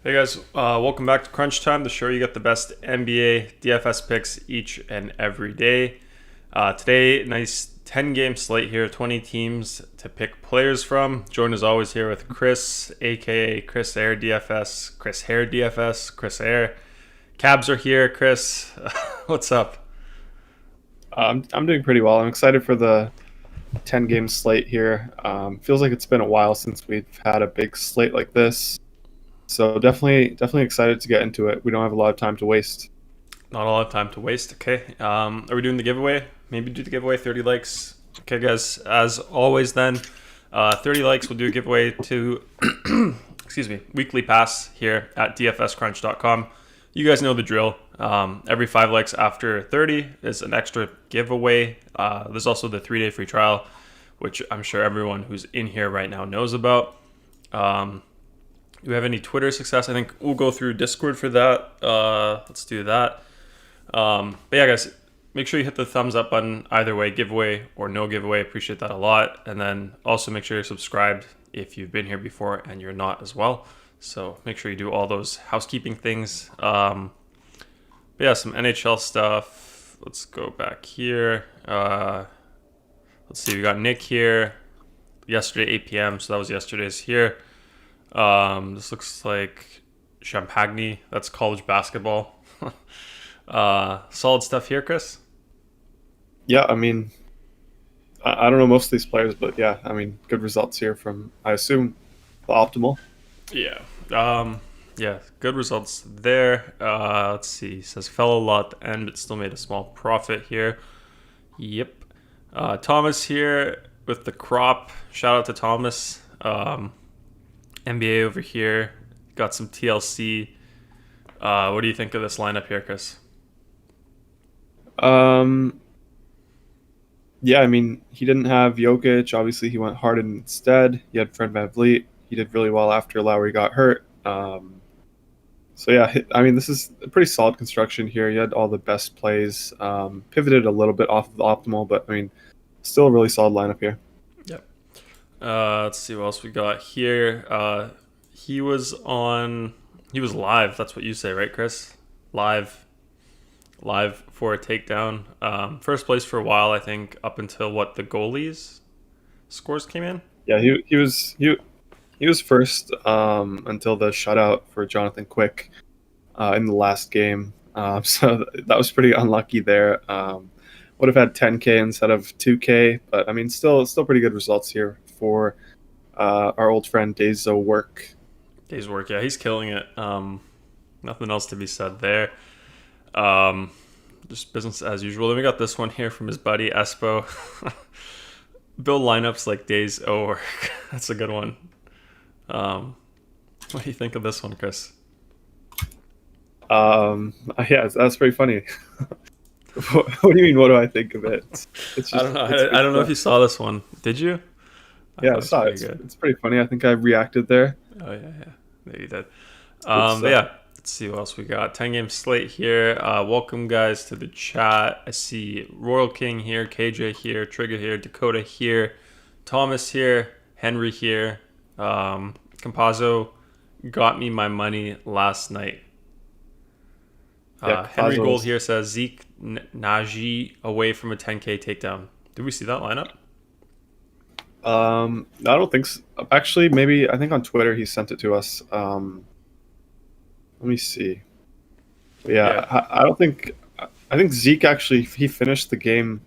Hey guys, welcome back to Crunch Time, the show you get the best NBA DFS picks each and every day. Today, nice 10-game slate here, 20 teams to pick players from. Joined as always here with Chris, aka Chrissair DFS, Chrissair. Cabs are here. Chris, what's up? I'm doing pretty well. I'm excited for the 10-game slate here. Feels like it's been a while since we've had a big slate like this. So definitely excited to get into it. We don't have a lot of time to waste. Not a lot of time to waste. Okay. Are we doing the giveaway? Maybe do the giveaway, 30 likes. Okay, guys. As always, then, 30 likes. We'll do a giveaway to, weekly pass here at dfscrunch.com. You guys know the drill. Every 5 likes after 30 is an extra giveaway. There's also the 3-day free trial, which I'm sure everyone who's in here right now knows about. Do we have any Twitter success? I think we'll go through Discord for that. Let's do that. But yeah, guys, make sure you hit the thumbs up button either way, giveaway or no giveaway. Appreciate that a lot. And then also make sure you're subscribed if you've been here before and you're not as well. So make sure you do all those housekeeping things. But yeah, some NHL stuff. Let's go back here. Let's see, we got Nick here. Yesterday, 8 p.m. So that was yesterday's here. This looks like Champagne. That's college basketball. Solid stuff here, Chris. Yeah, I mean, I don't know most of these players, but yeah, I mean, good results here from, I assume, the optimal. Yeah. Yeah, good results there. Let's see. Says fell a lot at the end, but still made a small profit here. Yep. Thomas here with the crop. Shout out to Thomas. NBA over here. Got some TLC. What do you think of this lineup here, Chris? Yeah, I mean, he didn't have Jokic. Obviously, he went Harden instead. He had Fred VanVleet. He did really well after Lowry got hurt. So yeah, I mean, this is a pretty solid construction here. You had all the best plays. Pivoted a little bit off of the optimal, but I mean, still a really solid lineup here. Yep. Let's see what else we got here. He was live. That's what you say, right, Chris? Live for a takedown. First place for a while, I think, up until the goalies scores came in. Yeah, he was first until the shutout for Jonathan Quick in the last game. So that was pretty unlucky there. Would have had 10K instead of 2K, but I mean, still pretty good results here for our old friend Days Work. Days Work, yeah, he's killing it. Nothing else to be said there. Just business as usual. Then we got this one here from his buddy Espo. Build lineups like Days Work. That's a good one. What do you think of this one, Chris? Yeah, that's pretty funny. What do you mean? What do I think of it? It's just, I don't know. I don't know if you saw this one. Did you? Yeah, I saw it. It's pretty funny. I think I reacted there. Oh yeah. There you did. But yeah, let's see what else we got. 10-game slate here. Welcome guys to the chat. I see Royal King here, KJ here, Trigger here, Dakota here, Thomas here, Henry here. Compazzo got me my money last night. Henry Gold here says Zeke Najee away from a 10K takedown. Did we see that lineup? I don't think so. Actually, maybe I think on Twitter he sent it to us. Let me see. Yeah. I don't think. I think Zeke actually he finished the game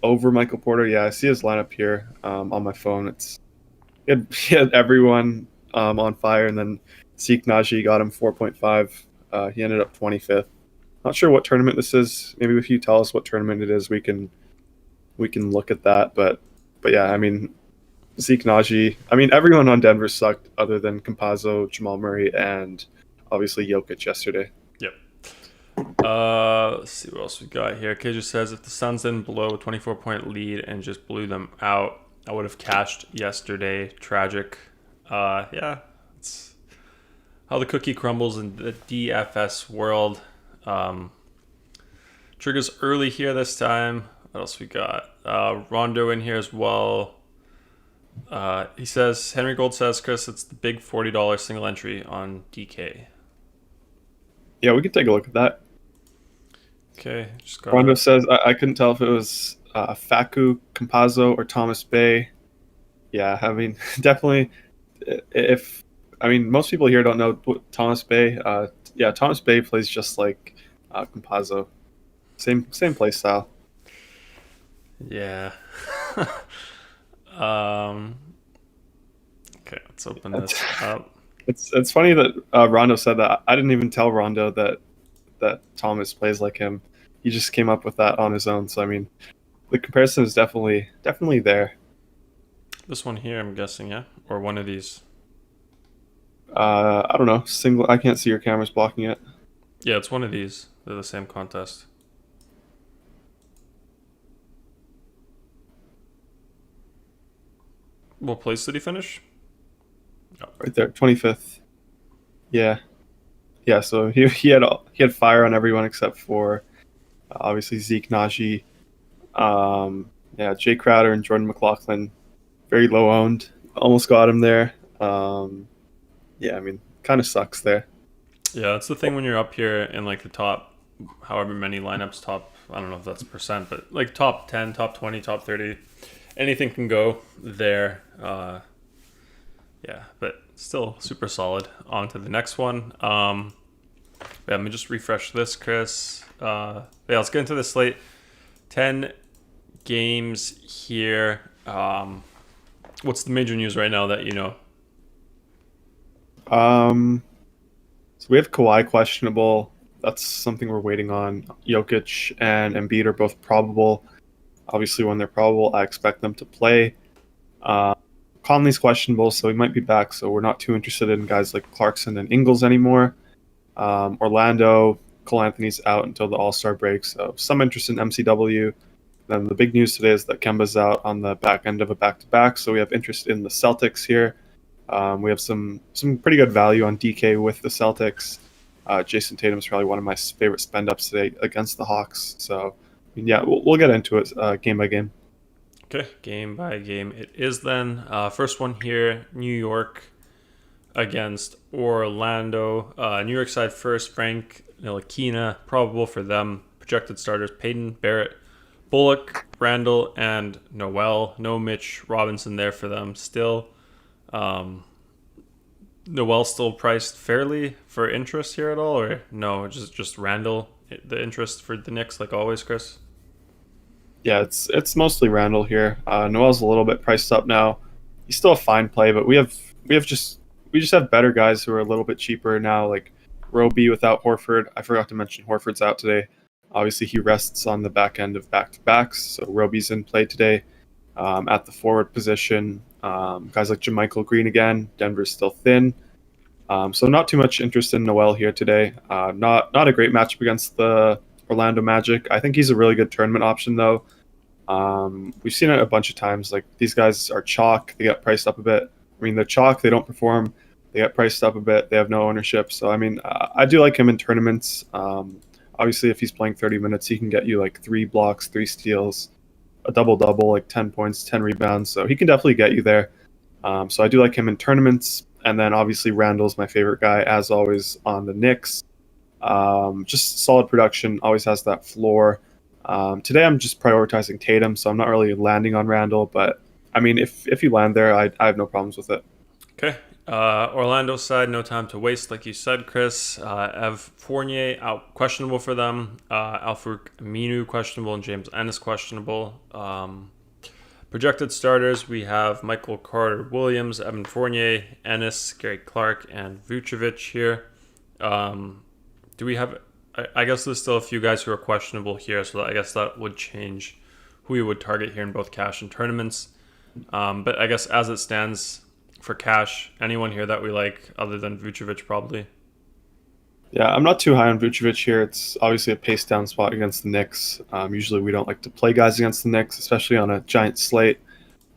over Michael Porter. Yeah, I see his lineup here on my phone. He had everyone on fire, and then Zeke Najee got him 4.5. He ended up 25th. Not sure what tournament this is. Maybe if you tell us what tournament it is, we can look at that. But yeah, I mean, Zeke Najee. I mean, everyone on Denver sucked other than Compazzo, Jamal Murray, and obviously Jokic yesterday. Yep. Let's see what else we got here. KJ says if the Suns didn't blow a 24-point lead and just blew them out, I would have cashed yesterday. Tragic. Yeah, it's how the cookie crumbles in the DFS world. Triggers early here this time. What else we got? Rondo in here as well. He says, Henry Gold says, Chris, it's the big $40 single entry on DK. Yeah, we can take a look at that. Okay, just got Rondo says, I couldn't tell if it was Facu, Campazzo, or Thomas Bay. Yeah, I mean, definitely. If I mean, most people here don't know Thomas Bay. Yeah, Thomas Bay plays just like Campazzo. Same play style. Yeah. um. Okay, let's open this up. It's funny that Rondo said that. I didn't even tell Rondo that Thomas plays like him. He just came up with that on his own. So I mean, the comparison is definitely there. This one here, I'm guessing, yeah, or one of these. I don't know. Single. I can't see your cameras blocking it. Yeah, it's one of these. They're the same contest. What place did he finish? Right there, 25th. Yeah, yeah. So he had fire on everyone except for obviously Zeke, Najee. Yeah, Jay Crowder and Jordan McLaughlin, very low owned. Almost got him there. Yeah, I mean, kind of sucks there. Yeah, that's the thing when you're up here in like the top, however many lineups, top, I don't know if that's a percent, but like top 10, top 20, top 30, anything can go there. Yeah, but still super solid. On to the next one. Yeah, let me just refresh this, Chris. Yeah, let's get into the slate. 10 games here. What's the major news right now that you know? So we have Kawhi questionable. That's something we're waiting on. Jokic and Embiid are both probable. Obviously, when they're probable, I expect them to play. Conley's questionable, so he might be back. So we're not too interested in guys like Clarkson and Ingles anymore. Orlando, Cole Anthony's out until the All-Star break, so some interest in MCW. Then the big news today is that Kemba's out on the back end of a back-to-back, so we have interest in the Celtics here. We have some pretty good value on DK with the Celtics. Jason Tatum's probably one of my favorite spend-ups today against the Hawks. So, I mean, yeah, we'll get into it game by game. Okay, game by game it is then. First one here, New York against Orlando. New York side first, Frank Ntilikina, probable for them. Projected starters, Peyton, Barrett, Bullock, Randall, and Noel. No Mitch Robinson there for them still. Noel still priced fairly for interest here at all, or no, just Randall, the interest for the Knicks like always, Chris? Yeah, it's mostly Randall here. Noel's a little bit priced up now. He's still a fine play, but we just have better guys who are a little bit cheaper now, like Roby without Horford. I forgot to mention Horford's out today. Obviously, he rests on the back end of back-to-backs, so Roby's in play today at the forward position. Guys like JaMychal Green again. Denver's still thin. So not too much interest in Noel here today. Not a great matchup against the Orlando Magic. I think he's a really good tournament option, though. We've seen it a bunch of times. Like, these guys are chalk. They get priced up a bit. I mean, they're chalk. They don't perform. They get priced up a bit. They have no ownership. So, I mean, I do like him in tournaments. Obviously, if he's playing 30 minutes, he can get you like 3 blocks, 3 steals, a double-double, like 10 points, 10 rebounds. So he can definitely get you there. So I do like him in tournaments. And then obviously Randall's my favorite guy, as always, on the Knicks. Just solid production, always has that floor. Today I'm just prioritizing Tatum, so I'm not really landing on Randall. But, I mean, if you land there, I have no problems with it. Okay. Orlando side, no time to waste, like you said, Chris. Ev Fournier out, questionable for them. Al-Farouq Aminu questionable, and James Ennis questionable. Projected starters, we have Michael Carter Williams, Evan Fournier, Ennis, Gary Clark, and Vucevic here. Do we have... I guess there's still a few guys who are questionable here, so I guess that would change who we would target here in both cash and tournaments. But I guess as it stands for cash, anyone here that we like other than Vucevic probably? Yeah, I'm not too high on Vucevic here. It's obviously a pace down spot against the Knicks. Usually we don't like to play guys against the Knicks, especially on a giant slate.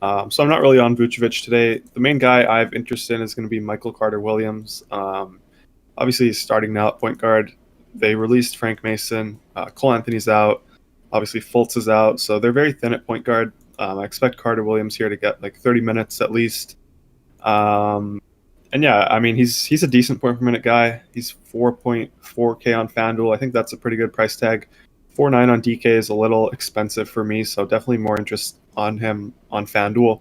So I'm not really on Vucevic today. The main guy I have interest in is going to be Michael Carter Williams. Obviously he's starting now at point guard. They released Frank Mason. Cole Anthony's out. Obviously Fultz is out. So they're very thin at point guard. I expect Carter Williams here to get like 30 minutes at least. And yeah, I mean, he's a decent point per minute guy. He's 4.4K on FanDuel. I think that's a pretty good price tag. 4.9 on DK is a little expensive for me, so definitely more interest on him on FanDuel.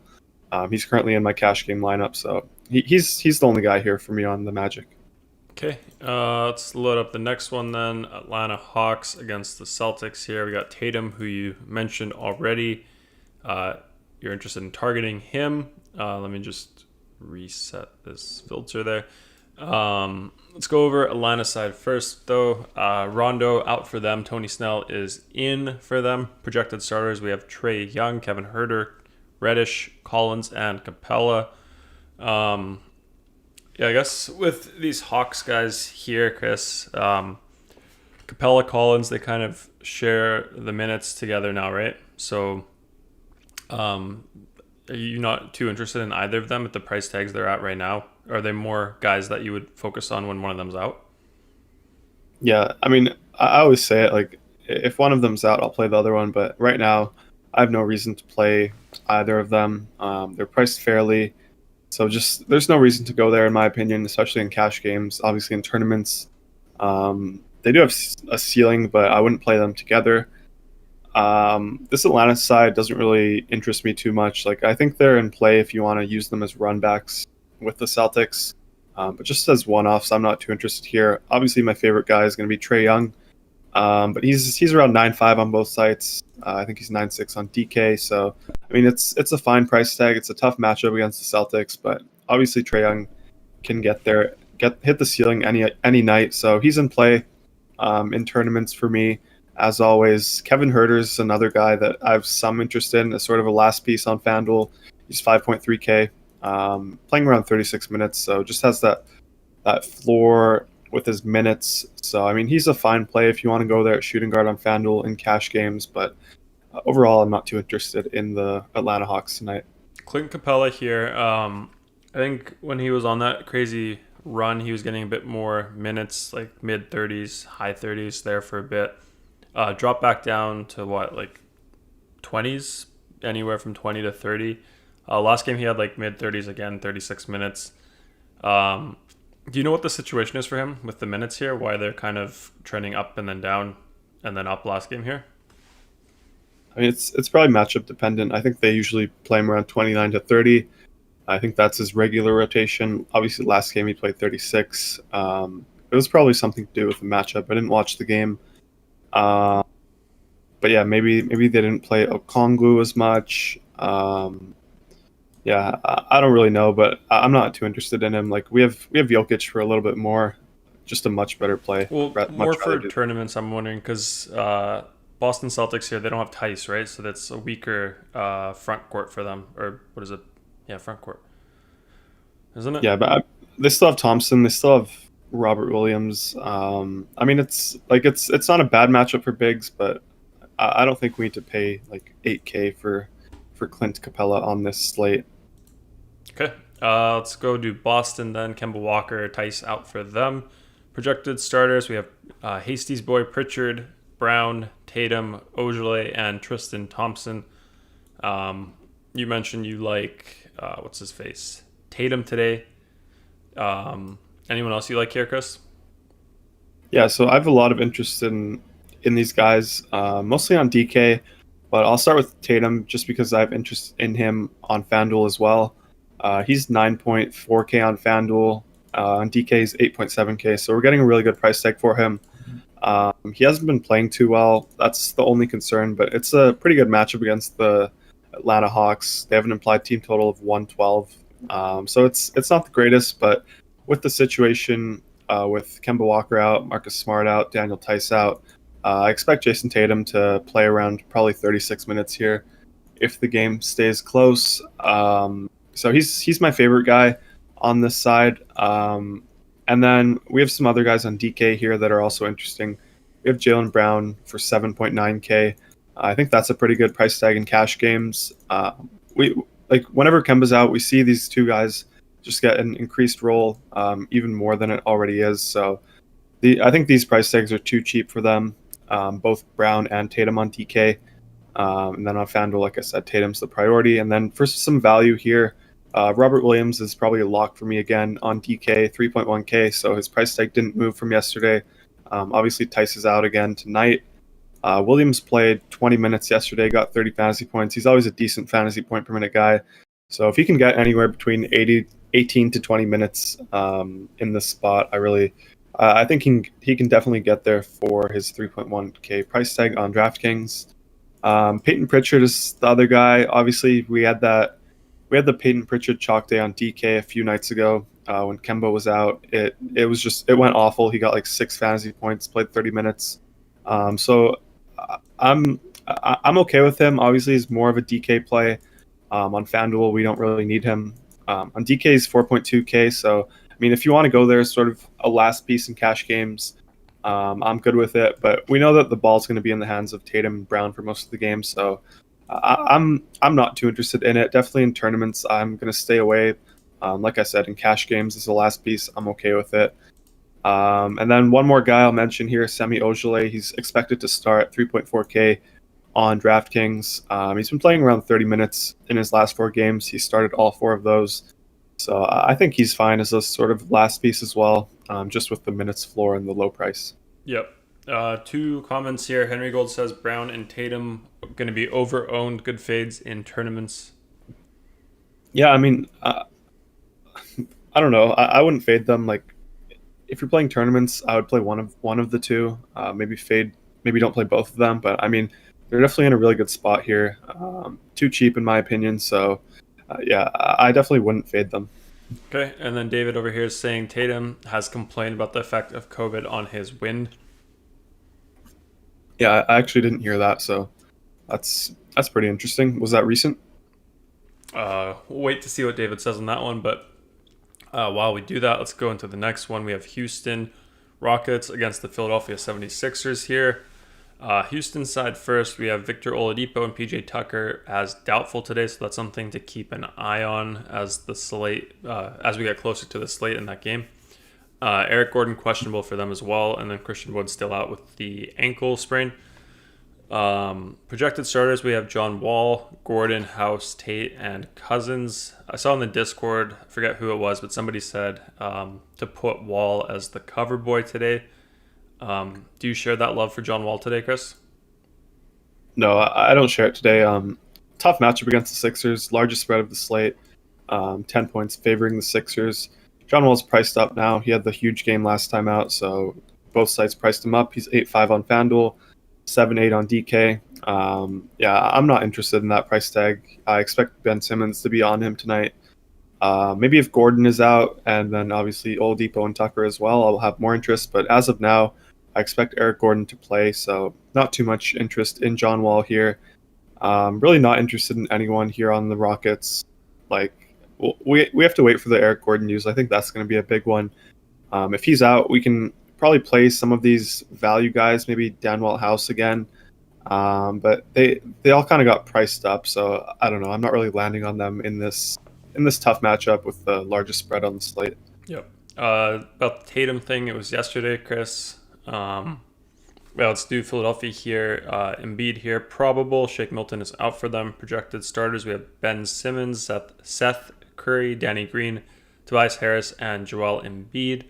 He's currently in my cash game lineup, so he's the only guy here for me on the Magic. Okay, let's load up the next one then. Atlanta Hawks against the Celtics here. We got Tatum, who you mentioned already. You're interested in targeting him. Let me just reset this filter there. Let's go over Atlanta side first, though. Rondo out for them. Tony Snell is in for them. Projected starters, we have Trae Young, Kevin Huerter, Reddish, Collins, and Capella. Yeah, I guess with these Hawks guys here, Chris, Capella, Collins, they kind of share the minutes together now, right? So are you not too interested in either of them at the price tags they're at right now? Are they more guys that you would focus on when one of them's out? Yeah, I mean, I always say it, like, if one of them's out, I'll play the other one. But right now, I have no reason to play either of them. They're priced fairly. So just there's no reason to go there, in my opinion, especially in cash games. Obviously, in tournaments, they do have a ceiling, but I wouldn't play them together. This Atlanta side doesn't really interest me too much. Like, I think they're in play if you want to use them as runbacks with the Celtics, but just as one-offs, I'm not too interested here. Obviously, my favorite guy is going to be Trae Young, but he's around 9.5 on both sites. I think he's 9.6 on DK. So, I mean, it's a fine price tag. It's a tough matchup against the Celtics, but obviously Trae Young can hit the ceiling any night. So he's in play in tournaments for me. As always, Kevin Huerter is another guy that I have some interest in as sort of a last piece on FanDuel. He's 5.3K, playing around 36 minutes, so just has that floor with his minutes. So, I mean, he's a fine play if you want to go there at shooting guard on FanDuel in cash games, but overall, I'm not too interested in the Atlanta Hawks tonight. Clint Capella here. I think when he was on that crazy run, he was getting a bit more minutes, like mid-30s, high 30s there for a bit. Drop back down to like 20s, anywhere from 20 to 30. Last game he had like mid-30s again, 36 minutes. Do you know what the situation is for him with the minutes here? Why they're kind of trending up and then down and then up last game here? I mean, it's probably matchup dependent. I think they usually play him around 29 to 30. I think that's his regular rotation. Obviously, last game he played 36. It was probably something to do with the matchup. I didn't watch the game. But yeah, maybe they didn't play Okongwu as much. Yeah, I don't really know, but I'm not too interested in him. Like we have Jokic for a little bit more, just a much better play. Well, more for tournaments, I'm wondering, because Boston Celtics here, they don't have Tice, right? So that's a weaker front court for them, or what is it? Yeah, front court, isn't it? Yeah, but they still have Thompson. They still have Robert Williams. I mean, it's not a bad matchup for bigs, but I don't think we need to pay like 8K for Clint Capella on this slate. Okay, let's go do Boston then. Kemba Walker, Tice out for them. Projected starters, we have Hasty's boy Pritchard, Brown, Tatum, Ojale, and Tristan Thompson. You mentioned you like what's his face, Tatum today. Anyone else you like here, Chris? Yeah, so I have a lot of interest in these guys, mostly on DK, but I'll start with Tatum just because I have interest in him on FanDuel as well. He's 9.4K on FanDuel. On DK, he's 8.7K, so we're getting a really good price tag for him. He hasn't been playing too well. That's the only concern, but it's a pretty good matchup against the Atlanta Hawks. They have an implied team total of 112. So it's not the greatest, but with the situation with Kemba Walker out, Marcus Smart out, Daniel Tice out, I expect Jason Tatum to play around probably 36 minutes here if the game stays close. So he's my favorite guy on this side. And then we have some other guys on DK here that are also interesting. We have Jaylen Brown for 7.9K. I think that's a pretty good price tag in cash games. Whenever Kemba's out, we see these two guys just get an increased role, even more than it already is. So I think these price tags are too cheap for them, both Brown and Tatum on DK. And then on FanDuel, like I said, Tatum's the priority. And then for some value here, Robert Williams is probably a lock for me again on DK, 3.1K. So his price tag didn't move from yesterday. Obviously, Tice is out again tonight. Williams played 20 minutes yesterday, got 30 fantasy points. He's always a decent fantasy point per minute guy. So if he can get anywhere between 18 to 20 minutes in this spot, I think he can definitely get there for his 3.1K price tag on DraftKings. Peyton Pritchard is the other guy. Obviously, we had the Peyton Pritchard chalk day on DK a few nights ago when Kemba was out. It went awful. He got like 6 fantasy points, played 30 minutes. So I'm okay with him. Obviously, he's more of a DK play. On FanDuel, we don't really need him. On DK, he's 4.2K. So I mean, if you want to go there as sort of a last piece in cash games, I'm good with it. But we know that the ball's going to be in the hands of Tatum and Brown for most of the game. So I'm not too interested in it. Definitely in tournaments, I'm going to stay away. Like I said, in cash games as the last piece, I'm okay with it. And then one more guy I'll mention here, Semi Ojeleye. He's expected to start 3.4K on DraftKings. He's been playing around 30 minutes in his last 4 games. He started all 4 of those. So I think he's fine as a sort of last piece as well, just with the minutes floor and the low price. Yep. 2 comments here. Henry Gold says Brown and Tatum going to be over-owned. Good fades in tournaments. Yeah, I mean, I don't know. I wouldn't fade them. Like, if you're playing tournaments, I would play one of the 2. Maybe fade. Maybe don't play both of them. But I mean, they're definitely in a really good spot here. Too cheap in my opinion. So yeah, I definitely wouldn't fade them. Okay, and then David over here is saying Tatum has complained about the effect of COVID on his wind. Yeah, I actually didn't hear that. So that's pretty interesting. Was that recent? We'll wait to see what David says on that one. But while we do that, let's go into the next one. We have Houston Rockets against the Philadelphia 76ers here. Houston side first, we have Victor Oladipo and PJ Tucker as doubtful today, so that's something to keep an eye on as the slate as we get closer to the slate in that game. Eric Gordon questionable for them as well, and then Christian Wood still out with the ankle sprain. Projected starters, we have John Wall, Gordon, House, Tate, and Cousins. I saw in the Discord, I forget who it was, but somebody said to put Wall as the cover boy today. Do you share that love for John Wall today, Chris? No, I don't share it today. Tough matchup against the Sixers, largest spread of the slate, 10 points favoring the Sixers. John Wall's priced up now. He had the huge game last time out, so both sites priced him up. He's 8.5 on FanDuel, 7.8 on DK. Yeah, I'm not interested in that price tag. I expect Ben Simmons to be on him tonight. Maybe if Gordon is out, and then obviously Oladipo and Tucker as well, I'll have more interest. But as of now, I expect Eric Gordon to play, so not too much interest in John Wall here. Really not interested in anyone here on the Rockets. Like, we have to wait for the Eric Gordon news. I think that's going to be a big one. If he's out, we can probably play some of these value guys, maybe Danwell House again. But they all kind of got priced up, so I don't know. I'm not really landing on them in this tough matchup with the largest spread on the slate. Yep. About the Tatum thing, it was yesterday, Chris. Well, let's do Philadelphia here. Embiid here, probable. Shake Milton is out for them. Projected starters, we have Ben Simmons, Seth Curry, Danny Green, Tobias Harris, and Joel Embiid.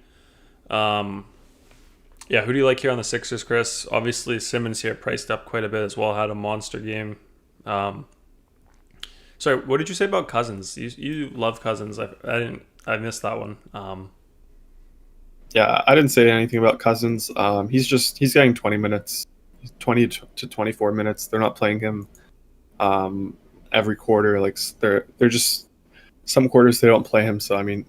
Yeah, who do you like here on the Sixers, Chris? Obviously, Simmons here priced up quite a bit as well, had a monster game. Sorry, what did you say about Cousins? You love Cousins. I missed that one. Yeah, I didn't say anything about Cousins. He's getting 20 minutes, 20 to 24 minutes. They're not playing him every quarter. Like they're just some quarters they don't play him. So I mean,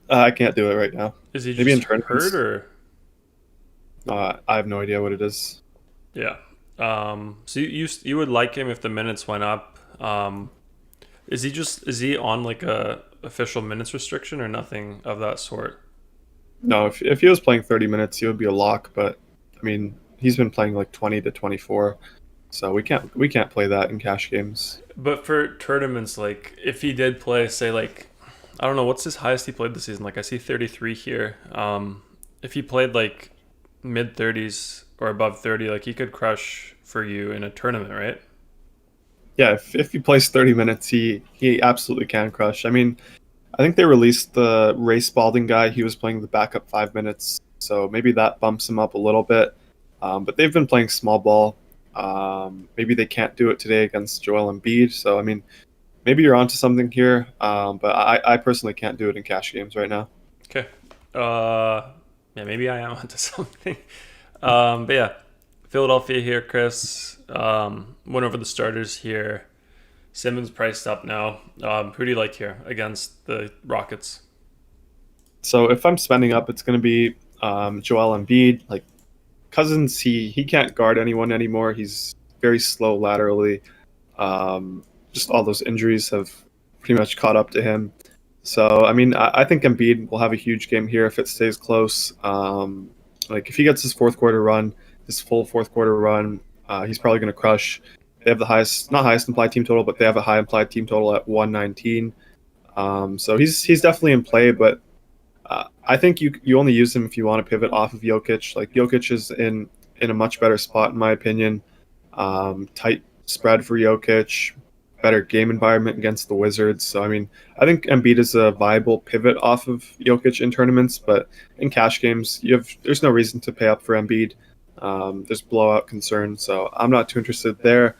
I can't do it right now. Is he maybe just hurt or? I have no idea what it is. Yeah. So you would like him if the minutes went up. Is he on like a official minutes restriction or nothing of that sort? No, if he was playing 30 minutes, he would be a lock. But I mean, he's been playing like 20 to 24, so we can't play that in cash games. But for tournaments, like if he did play, say like, I don't know, what's his highest he played this season? Like I see 33 here. If he played like mid 30s or above 30, like he could crush for you in a tournament, right? Yeah, if he plays 30 minutes, he absolutely can crush. I mean, I think they released the Ray Spalding guy. He was playing the backup 5 minutes, so maybe that bumps him up a little bit. But they've been playing small ball. Maybe they can't do it today against Joel Embiid. So I mean, maybe you're onto something here. But I personally can't do it in cash games right now. Okay. Yeah, maybe I am onto something. But yeah, Philadelphia here, Chris. Went over the starters here. Simmons priced up now. Who do you like here against the Rockets? So if I'm spending up, it's going to be Joel Embiid. Like Cousins, he can't guard anyone anymore. He's very slow laterally. Just all those injuries have pretty much caught up to him. So I mean, I think Embiid will have a huge game here if it stays close. Like if he gets his fourth quarter run, his full fourth quarter run, he's probably going to crush. They have the highest, not highest implied team total, but they have a high implied team total at 119. So he's definitely in play, but I think you only use him if you want to pivot off of Jokic. Like Jokic is in a much better spot in my opinion. Tight spread for Jokic, better game environment against the Wizards. So I mean, I think Embiid is a viable pivot off of Jokic in tournaments, but in cash games, there's no reason to pay up for Embiid. There's blowout concern, so I'm not too interested there.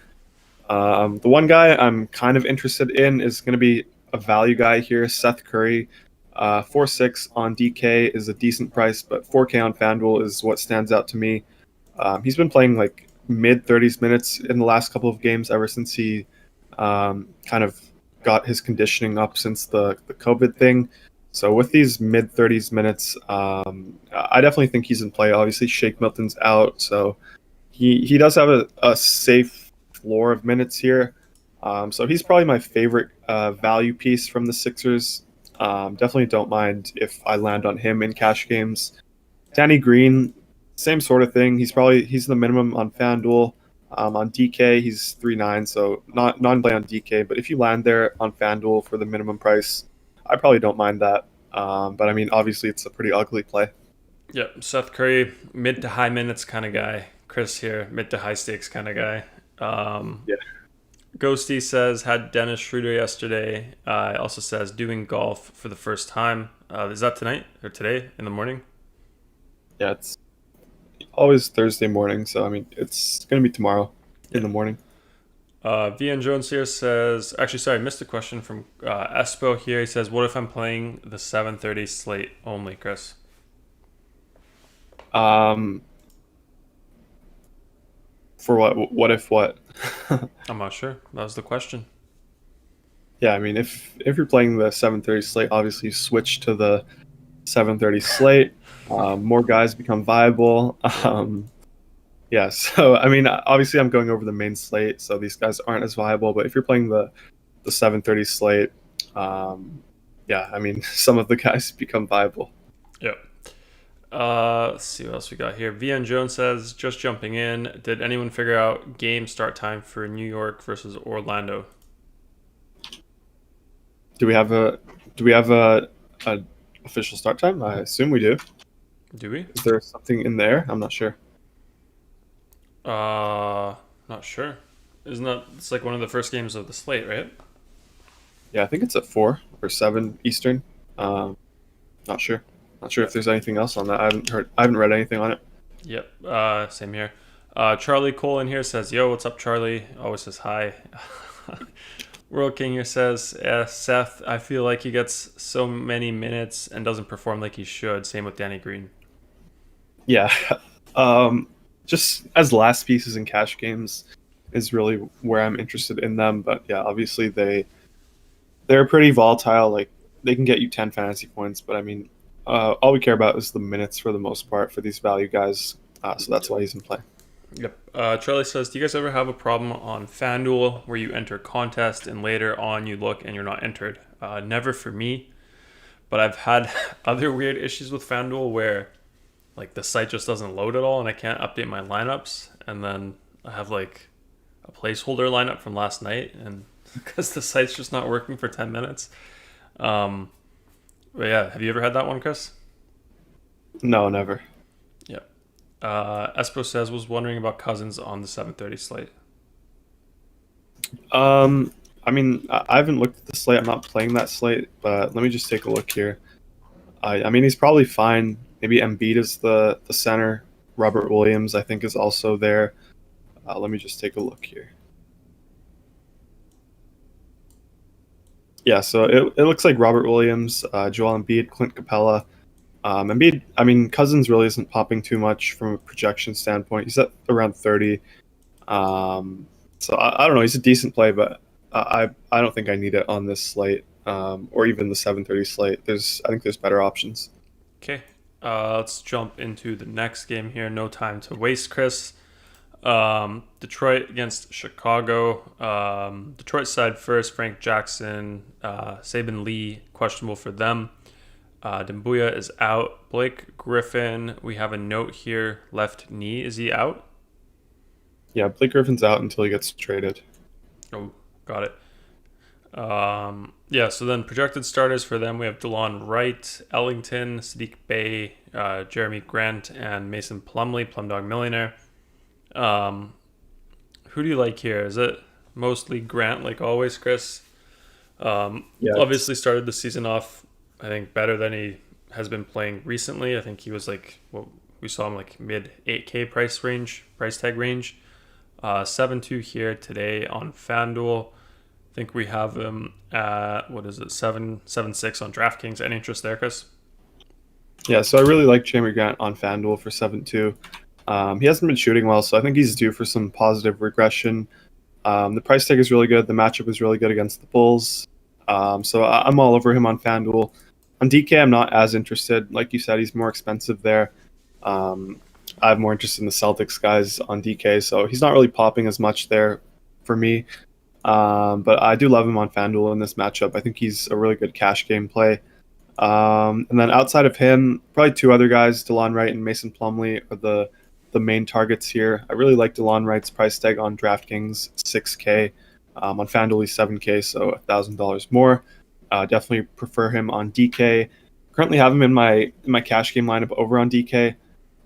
The one guy I'm kind of interested in is going to be a value guy here, Seth Curry. 4.6 on DK is a decent price, but 4K on FanDuel is what stands out to me. He's been playing like mid 30s minutes in the last couple of games ever since he kind of got his conditioning up since the COVID thing. So with these mid 30s minutes, I definitely think he's in play. Obviously, Shake Milton's out, so he does have a safe floor of minutes here. So he's probably my favorite value piece from the Sixers. Definitely don't mind if I land on him in cash games. Danny Green, same sort of thing. He's the minimum on FanDuel. On DK, he's 3.9, so not non-play on DK. But if you land there on FanDuel for the minimum price, I probably don't mind that. But I mean, obviously, it's a pretty ugly play. Yep, Seth Curry, mid to high minutes kind of guy. Chris here, mid to high stakes kind of guy. Yeah. Ghosty says had Dennis Schroeder yesterday. Also says doing golf for the first time. Is that tonight or today in the morning? Yeah, it's always Thursday morning, so I mean, it's gonna be tomorrow in the morning. VN Jones here says, actually, sorry, I missed a question from Espo here. He says, what if I'm playing the 7:30 slate only, Chris? Um, for what? What if what? I'm not sure. That was the question. Yeah, I mean, if you're playing the 7:30 slate, obviously you switch to the 7:30 slate. More guys become viable. Yeah, so I mean, obviously I'm going over the main slate, so these guys aren't as viable. But if you're playing the 7:30 slate, yeah, I mean, some of the guys become viable. Yep. Let's see what else we got here. VN Jones says, just jumping in, did anyone figure out game start time for New York versus Orlando? Do we have a official start time? I assume we do. Do we? Is there something in there? I'm not sure. Not sure. Isn't that, it's like one of the first games of the slate, right? Yeah, I think it's at 4 or 7 Eastern. Not sure. Not sure if there's anything else on that. I haven't read anything on it. Yep. Same here. Charlie Cole in here says, yo, what's up, Charlie? Always says hi. World King here says, Seth, I feel like he gets so many minutes and doesn't perform like he should. Same with Danny Green. Yeah. Just as last pieces in cash games is really where I'm interested in them. But yeah, obviously they're pretty volatile. Like they can get you 10 fantasy points, but I mean, all we care about is the minutes for the most part for these value guys. So that's why he's in play. Yep. Charlie says, do you guys ever have a problem on FanDuel where you enter contest and later on you look and you're not entered? Never for me, but I've had other weird issues with FanDuel where like the site just doesn't load at all and I can't update my lineups, and then I have like a placeholder lineup from last night and because the site's just not working for 10 minutes. But yeah, have you ever had that one, Chris? No, never. Yeah. Espo says, was wondering about Cousins on the 7:30 slate. I mean, I haven't looked at the slate. I'm not playing that slate, but let me just take a look here. I mean, he's probably fine. Maybe Embiid is the center. Robert Williams, I think, is also there. Let me just take a look here. Yeah, so it looks like Robert Williams, Joel Embiid, Clint Capella. Embiid, I mean, Cousins really isn't popping too much from a projection standpoint. He's at around 30. So I don't know. He's a decent play, but I don't think I need it on this slate, or even the 7:30 slate. I think there's better options. Okay, let's jump into the next game here. No time to waste, Chris. Detroit against Chicago. Detroit side first. Frank Jackson, Saban Lee, questionable for them. Dembuya is out. Blake Griffin, we have a note here. Left knee. Is he out? Yeah, Blake Griffin's out until he gets traded. Oh, got it. Yeah, so then projected starters for them, we have Delon Wright, Ellington, Sadiq Bey, Jeremy Grant, and Mason Plumlee, Plumdog Millionaire. Who do you like here? Is it mostly Grant, like always, Chris? Yeah, Obviously started the season off, I think, better than he has been playing recently. I think he was like, well, we saw him like mid 8K price tag range. 7-2 here today on FanDuel. I think we have him at, what is it, 7-6 on DraftKings. Any interest there, Chris? Yeah, so I really like Jeremy Grant on FanDuel for 7-2. He hasn't been shooting well, so I think he's due for some positive regression. The price tag is really good. The matchup is really good against the Bulls. So I'm all over him on FanDuel. On DK, I'm not as interested. Like you said, he's more expensive there. I have more interest in the Celtics guys on DK, so he's not really popping as much there for me. But I do love him on FanDuel in this matchup. I think he's a really good cash game play. And then outside of him, probably two other guys, Delon Wright and Mason Plumlee, are the main targets here. I really like Delon Wright's price tag on DraftKings, 6K. On FanDuel, he's 7K, so $1,000 more. Definitely prefer him on DK. Currently have him in my cash game lineup over on DK.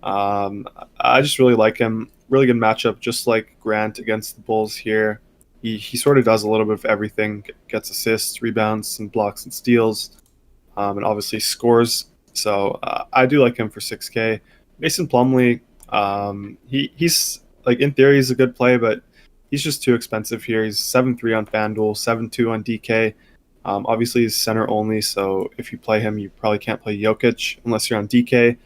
I just really like him. Really good matchup, just like Grant against the Bulls here. He sort of does a little bit of everything. Gets assists, rebounds, and blocks and steals, and obviously scores. So I do like him for 6K. Mason Plumlee, he's like, in theory he's a good play, but he's just too expensive here. He's 7-3 on FanDuel, 7-2 on DK. Obviously he's center only, so if you play him, you probably can't play Jokic unless you're on DK.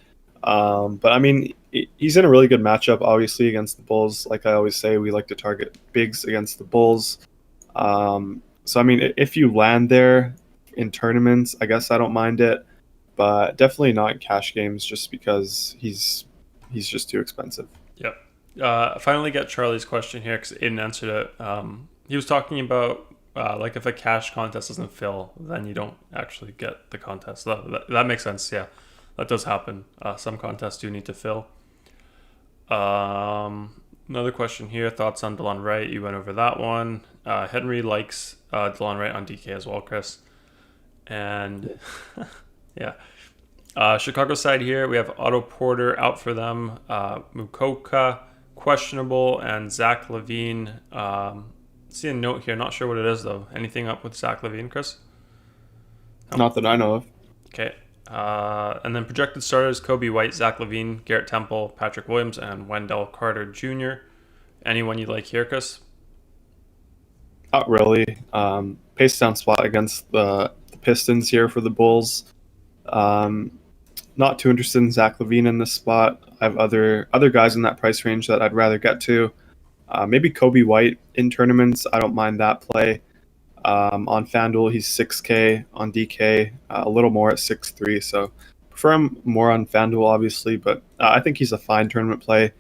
But I mean, he's in a really good matchup, obviously, against the Bulls. Like I always say, we like to target bigs against the Bulls. So I mean, if you land there in tournaments, I guess I don't mind it, but definitely not in cash games, just because he's just too expensive. Yep. I finally got Charlie's question here because Aiden answered it. He was talking about like if a cash contest doesn't fill, then you don't actually get the contest. That makes sense. Yeah, that does happen. Some contests do need to fill. Another question here. Thoughts on Delon Wright? You went over that one. Henry likes Delon Wright on DK as well, Chris. And yeah. Chicago side here, we have Otto Porter out for them. Mukoka, questionable, and Zach LaVine. See a note here. Not sure what it is, though. Anything up with Zach LaVine, Chris? Not that I know of. Okay. And then projected starters, Kobe White, Zach LaVine, Garrett Temple, Patrick Williams, and Wendell Carter Jr. Anyone you like here, Chris? Not really. Pace down spot against the Pistons here for the Bulls. Not too interested in Zach LaVine in this spot. I have other guys in that price range that I'd rather get to. Maybe Kobe White in tournaments. I don't mind that play. On FanDuel, he's 6K. On DK, a little more at 6.3. So prefer him more on FanDuel, obviously, but I think he's a fine tournament play.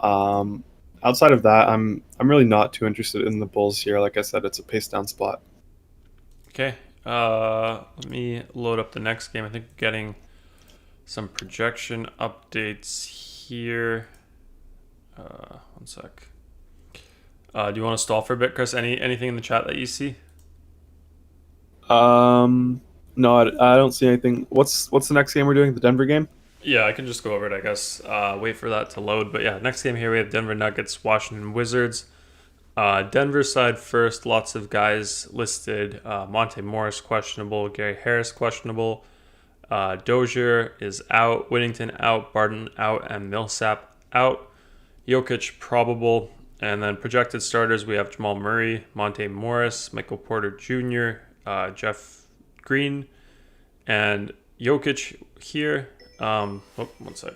Outside of that, I'm really not too interested in the Bulls here. Like I said, it's a pace down spot. Okay. Let me load up the next game. I think getting some projection updates here. One sec. Do you want to stall for a bit, Chris? Anything in the chat that you see? No, I don't see anything. What's the next game we're doing? The Denver game? Yeah, I can just go over it, I guess. Wait for that to load. But yeah, next game here we have Denver Nuggets, Washington Wizards. Denver side first, lots of guys listed. Monte Morris questionable, Gary Harris questionable, Dozier is out, Whittington out, Barton out, and Millsap out. Jokic probable, and then projected starters we have Jamal Murray, Monte Morris, Michael Porter Jr., Jeff Green, and Jokic here. One sec.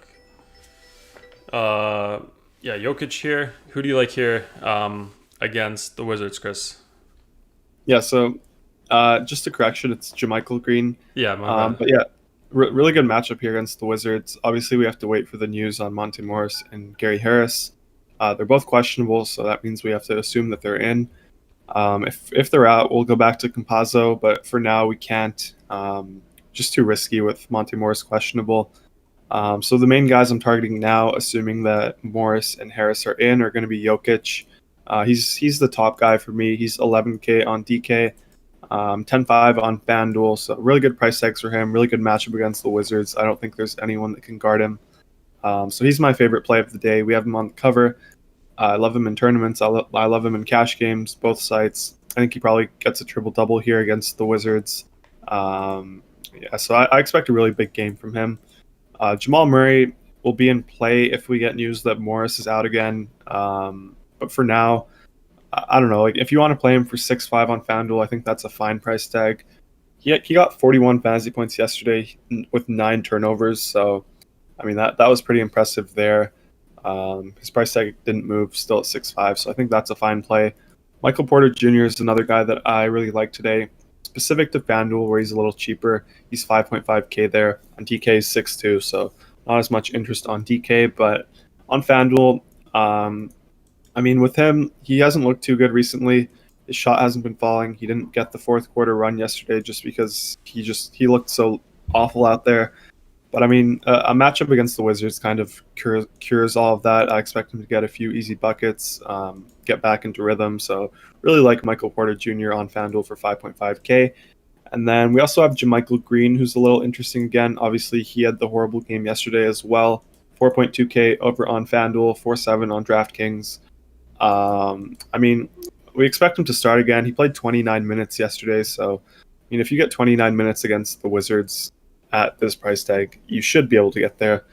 Jokic here. Who do you like here against the Wizards, Chris? Yeah, so just a correction, it's JaMychal Green. Yeah, my bad. But yeah, really good matchup here against the Wizards. Obviously, we have to wait for the news on Monte Morris and Gary Harris. They're both questionable, so that means we have to assume that they're in. If they're out, we'll go back to Campazzo, but for now we can't. Just too risky with Monte Morris questionable. So the main guys I'm targeting now, assuming that Morris and Harris are in, are going to be Jokic. He's the top guy for me. He's 11K on DK, 10.5 on FanDuel. So really good price tags for him. Really good matchup against the Wizards. I don't think there's anyone that can guard him. So he's my favorite play of the day. We have him on the cover. I love him in tournaments. I love him in cash games, both sites. I think he probably gets a triple-double here against the Wizards. So I expect a really big game from him. Jamal Murray will be in play if we get news that Morris is out again. But for now, I don't know. Like if you want to play him for 6.5 on FanDuel, I think that's a fine price tag. He got 41 fantasy points yesterday with 9 turnovers. So, I mean, that was pretty impressive there. His price tag didn't move, still at 6.5. So I think that's a fine play. Michael Porter Jr. is another guy that I really like today. Specific to FanDuel, where he's a little cheaper. He's 5.5K there. On DK is 6.2, so not as much interest on DK. But on FanDuel, I mean, with him, he hasn't looked too good recently. His shot hasn't been falling. He didn't get the fourth quarter run yesterday just because he looked so awful out there. But I mean, a matchup against the Wizards kind of cures all of that. I expect him to get a few easy buckets, get back into rhythm. So really like Michael Porter Jr. on FanDuel for 5.5K. And then we also have JaMychal Green, who's a little interesting again. Obviously, he had the horrible game yesterday as well. 4.2K over on FanDuel, 4.7 on DraftKings. I mean, we expect him to start again. He played 29 minutes yesterday. So, I mean, if you get 29 minutes against the Wizards at this price tag, you should be able to get there.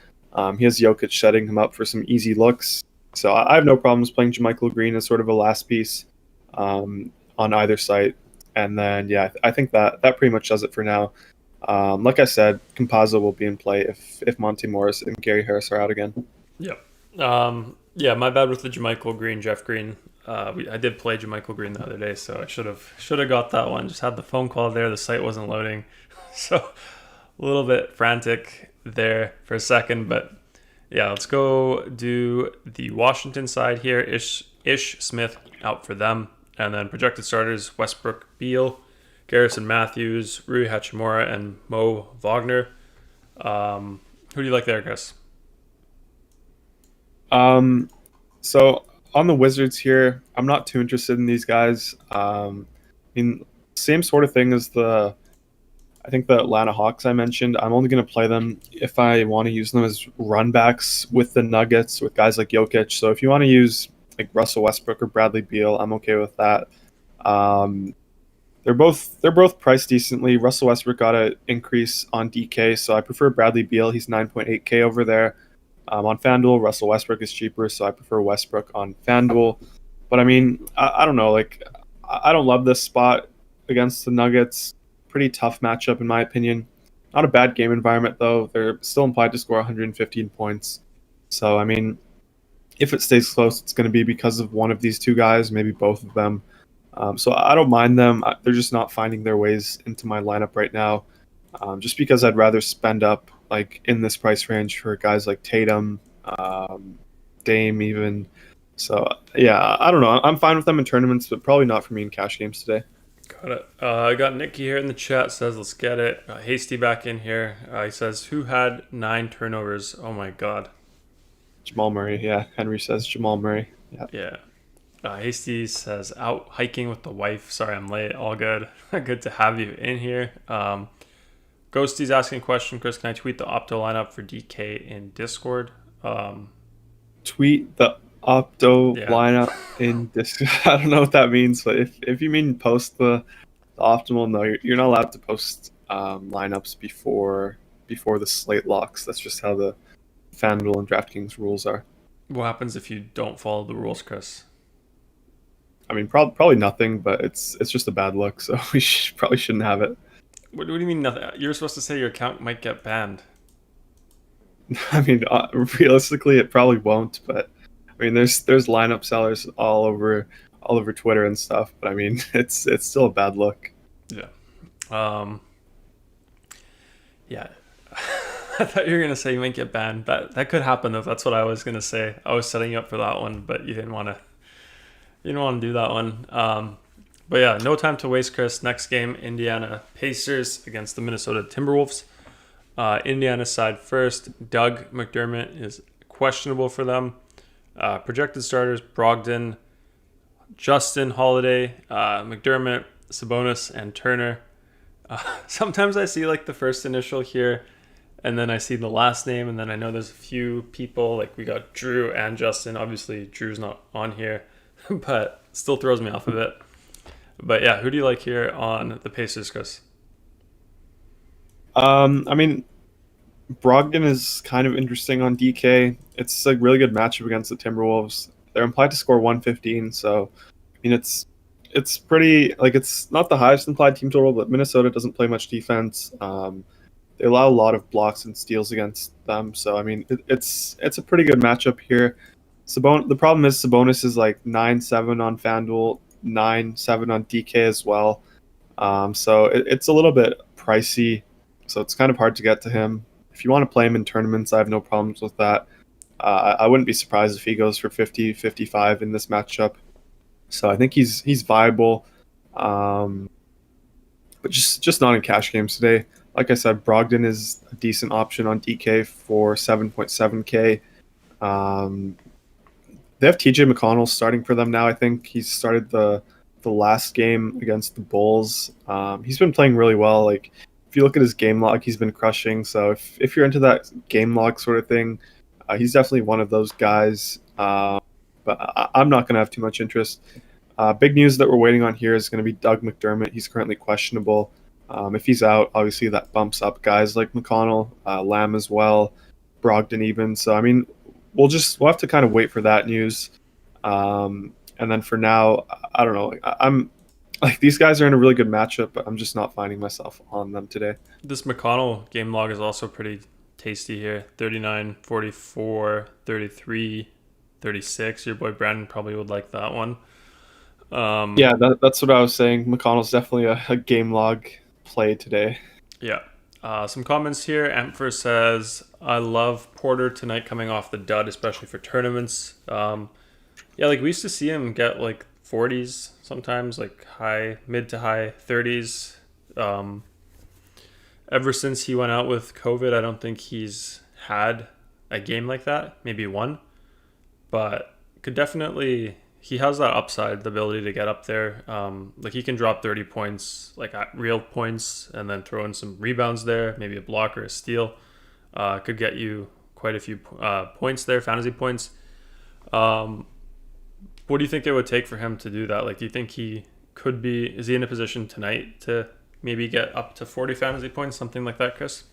He has Jokic setting him up for some easy looks. So I have no problems playing JaMychal Green as sort of a last piece on either site. And then, yeah, I think that pretty much does it for now. Like I said, Campazzo will be in play if Monte Morris and Gary Harris are out again. Yep. Yeah, my bad with the JaMychal Green, Jeff Green. I did play JaMychal Green the other day, so I should have got that one. Just had the phone call there. The site wasn't loading. So a little bit frantic there for a second, but yeah, let's go do the Washington side here. Ish Smith out for them. And then projected starters, Westbrook Beal, Garrison Matthews, Rui Hachimura, and Mo Wagner. Who do you like there, Chris? So on the Wizards here, I'm not too interested in these guys. I mean, same sort of thing as I think the Atlanta Hawks I mentioned. I'm only going to play them if I want to use them as run backs with the Nuggets, with guys like Jokic. So if you want to use like Russell Westbrook or Bradley Beal, I'm okay with that. They're both priced decently. Russell Westbrook got an increase on DK, so I prefer Bradley Beal. He's 9.8K over there. On FanDuel, Russell Westbrook is cheaper, so I prefer Westbrook on FanDuel. But I mean, I don't know. Like, I don't love this spot against the Nuggets. Pretty tough matchup in my opinion. Not a bad game environment though. They're still implied to score 115 points. So I mean, if it stays close, it's going to be because of one of these two guys, maybe both of them. So I don't mind them. They're just not finding their ways into my lineup right now. Just because I'd rather spend up like in this price range for guys like Tatum, Dame even. So yeah, I don't know. I'm fine with them in tournaments, but probably not for me in cash games today. Got it. I got Nicky here in the chat, says, let's get it. Hasty back in here. He says, who had 9 turnovers? Oh my God. Jamal Murray, yeah. Henry says Jamal Murray. Yeah. Hasty says, out hiking with the wife. Sorry, I'm late. All good. Good to have you in here. Ghosty's asking a question. Chris, can I tweet the opto lineup for DK in Discord? Tweet the opto Yeah. lineup in this. I don't know what that means, but if you mean post the optimal, no, you're not allowed to post lineups before the slate locks. That's just how the FanDuel and DraftKings rules are. What happens if you don't follow the rules, Chris? I mean, probably nothing, but it's just a bad look, so probably shouldn't have it. What do you mean nothing? You're supposed to say your account might get banned. I mean, realistically, it probably won't, but I mean, there's lineup sellers all over Twitter and stuff. But I mean, it's still a bad look. Yeah. Yeah. I thought you were gonna say you might get banned. That could happen though. That's what I was gonna say. I was setting you up for that one, but you didn't want to do that one. But yeah, no time to waste, Chris. Next game, Indiana Pacers against the Minnesota Timberwolves. Indiana side first. Doug McDermott is questionable for them. Projected starters: Brogdon, Justin Holiday, McDermott, Sabonis, and Turner. Sometimes I see like the first initial here, and then I see the last name, and then I know there's a few people, like we got Drew and Justin. Obviously, Drew's not on here, but still throws me off a bit. But yeah, who do you like here on the Pacers, Chris? I mean, Brogdon is kind of interesting on DK. It's a really good matchup against the Timberwolves. They're implied to score 115, so I mean it's pretty, like, it's not the highest implied team total, but Minnesota doesn't play much defense. They allow a lot of blocks and steals against them, so I mean it's a pretty good matchup here. The problem is Sabonis is like 9-7 on FanDuel, 9-7 on DK as well. So it's a little bit pricey, so it's kind of hard to get to him. If you want to play him in tournaments, I have no problems with that. I wouldn't be surprised if he goes for 50, 55 in this matchup. So I think he's viable, but just not in cash games today. Like I said, Brogdon is a decent option on DK for 7.7K. They have TJ McConnell starting for them now. I think he started the last game against the Bulls. He's been playing really well. Like, if you look at his game log, he's been crushing. So if you're into that game log sort of thing, he's definitely one of those guys. But I'm not going to have too much interest. Big news that we're waiting on here is going to be Doug McDermott. He's currently questionable. If he's out, obviously that bumps up guys like McConnell, Lamb as well, Brogdon even. So I mean, we'll have to kind of wait for that news. And then for now, I don't know. I'm like, these guys are in a really good matchup, but I'm just not finding myself on them today. This McConnell game log is also pretty tasty here. 39, 44, 33, 36. Your boy Brandon probably would like that one. Yeah, that's what I was saying. McConnell's definitely a game log play today. Yeah. Some comments here. Ampher says, I love Porter tonight coming off the dud, especially for tournaments. Yeah, like we used to see him get like 40s sometimes, like mid to high 30s. Ever since he went out with COVID, I don't think he's had a game like that. Maybe one. But he has that upside, the ability to get up there. Like he can drop 30 points, like at real points, and then throw in some rebounds there, maybe a block or a steal. Could get you quite a few points there, fantasy points. What do you think it would take for him to do that? Like, do you think is he in a position tonight to maybe get up to 40 fantasy points, something like that, Chris?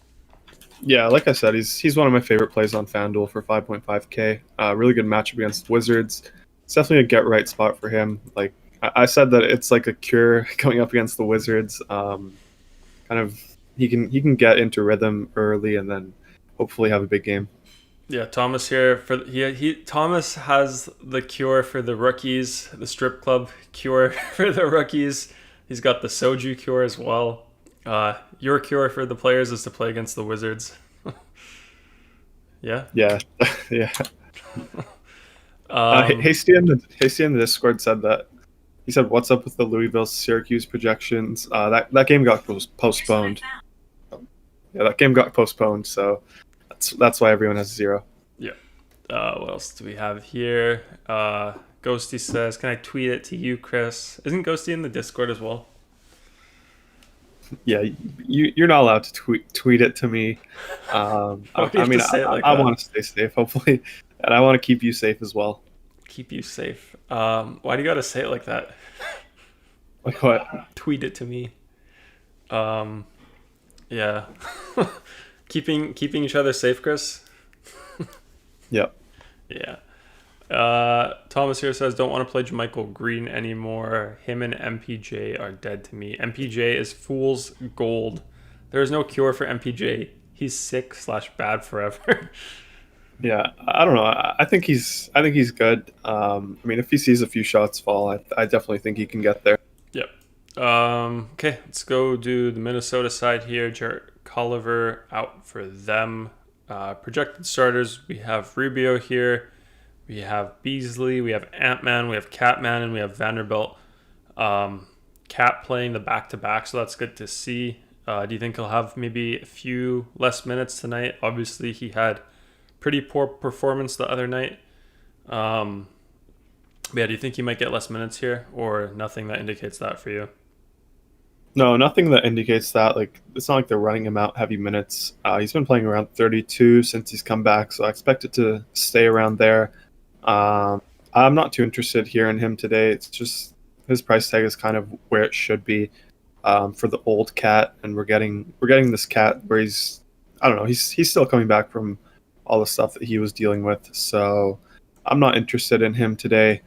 Yeah, like I said, he's one of my favorite plays on FanDuel for 5.5K. Really good matchup against Wizards. It's definitely a get right spot for him. Like I said, that it's like a cure going up against the Wizards. Kind of he can get into rhythm early and then hopefully have a big game. Yeah, Thomas here Thomas has the cure for the rookies, the strip club cure for the rookies. He's got the soju cure as well. Your cure for the players is to play against the Wizards. Yeah. Yeah. Yeah. Hasty in the Discord said that. He said, "What's up with the Louisville Syracuse projections?" That game got postponed. Yeah, that game got postponed, so that's why everyone has 0. Yeah. What else do we have here? Ghosty says, "Can I tweet it to you, Chris?" Isn't Ghosty in the Discord as well? Yeah, you're not allowed to tweet it to me. I want to stay safe, hopefully, and I want to keep you safe as well. Keep you safe. Why do you gotta say it like that? Like what? Tweet it to me. Um, yeah. keeping each other safe, Chris. Yep. Yeah. Thomas here says, don't want to play JaMychal Green anymore. Him and MPJ are dead to me. MPJ is fool's gold. There is no cure for MPJ. He's sick/bad forever. Yeah, I don't know. I think he's good. I mean, if he sees a few shots fall, I definitely think he can get there. Yep. Okay, let's go do the Minnesota side here. Jarrett Culliver out for them. Projected starters, we have Rubio here. We have Beasley, we have Ant-Man, we have Catman, and we have Vanderbilt. Cat playing the back-to-back, so that's good to see. Do you think he'll have maybe a few less minutes tonight? Obviously, he had pretty poor performance the other night. But yeah, do you think he might get less minutes here, or nothing that indicates that for you? No, nothing that indicates that. Like, it's not like they're running him out heavy minutes. He's been playing around 32 since he's come back, so I expect it to stay around there. I'm not too interested here in him today. It's just his price tag is kind of where it should be for the old cat, and we're getting this cat where he's, I don't know, he's still coming back from all the stuff that he was dealing with. So I'm not interested in him today.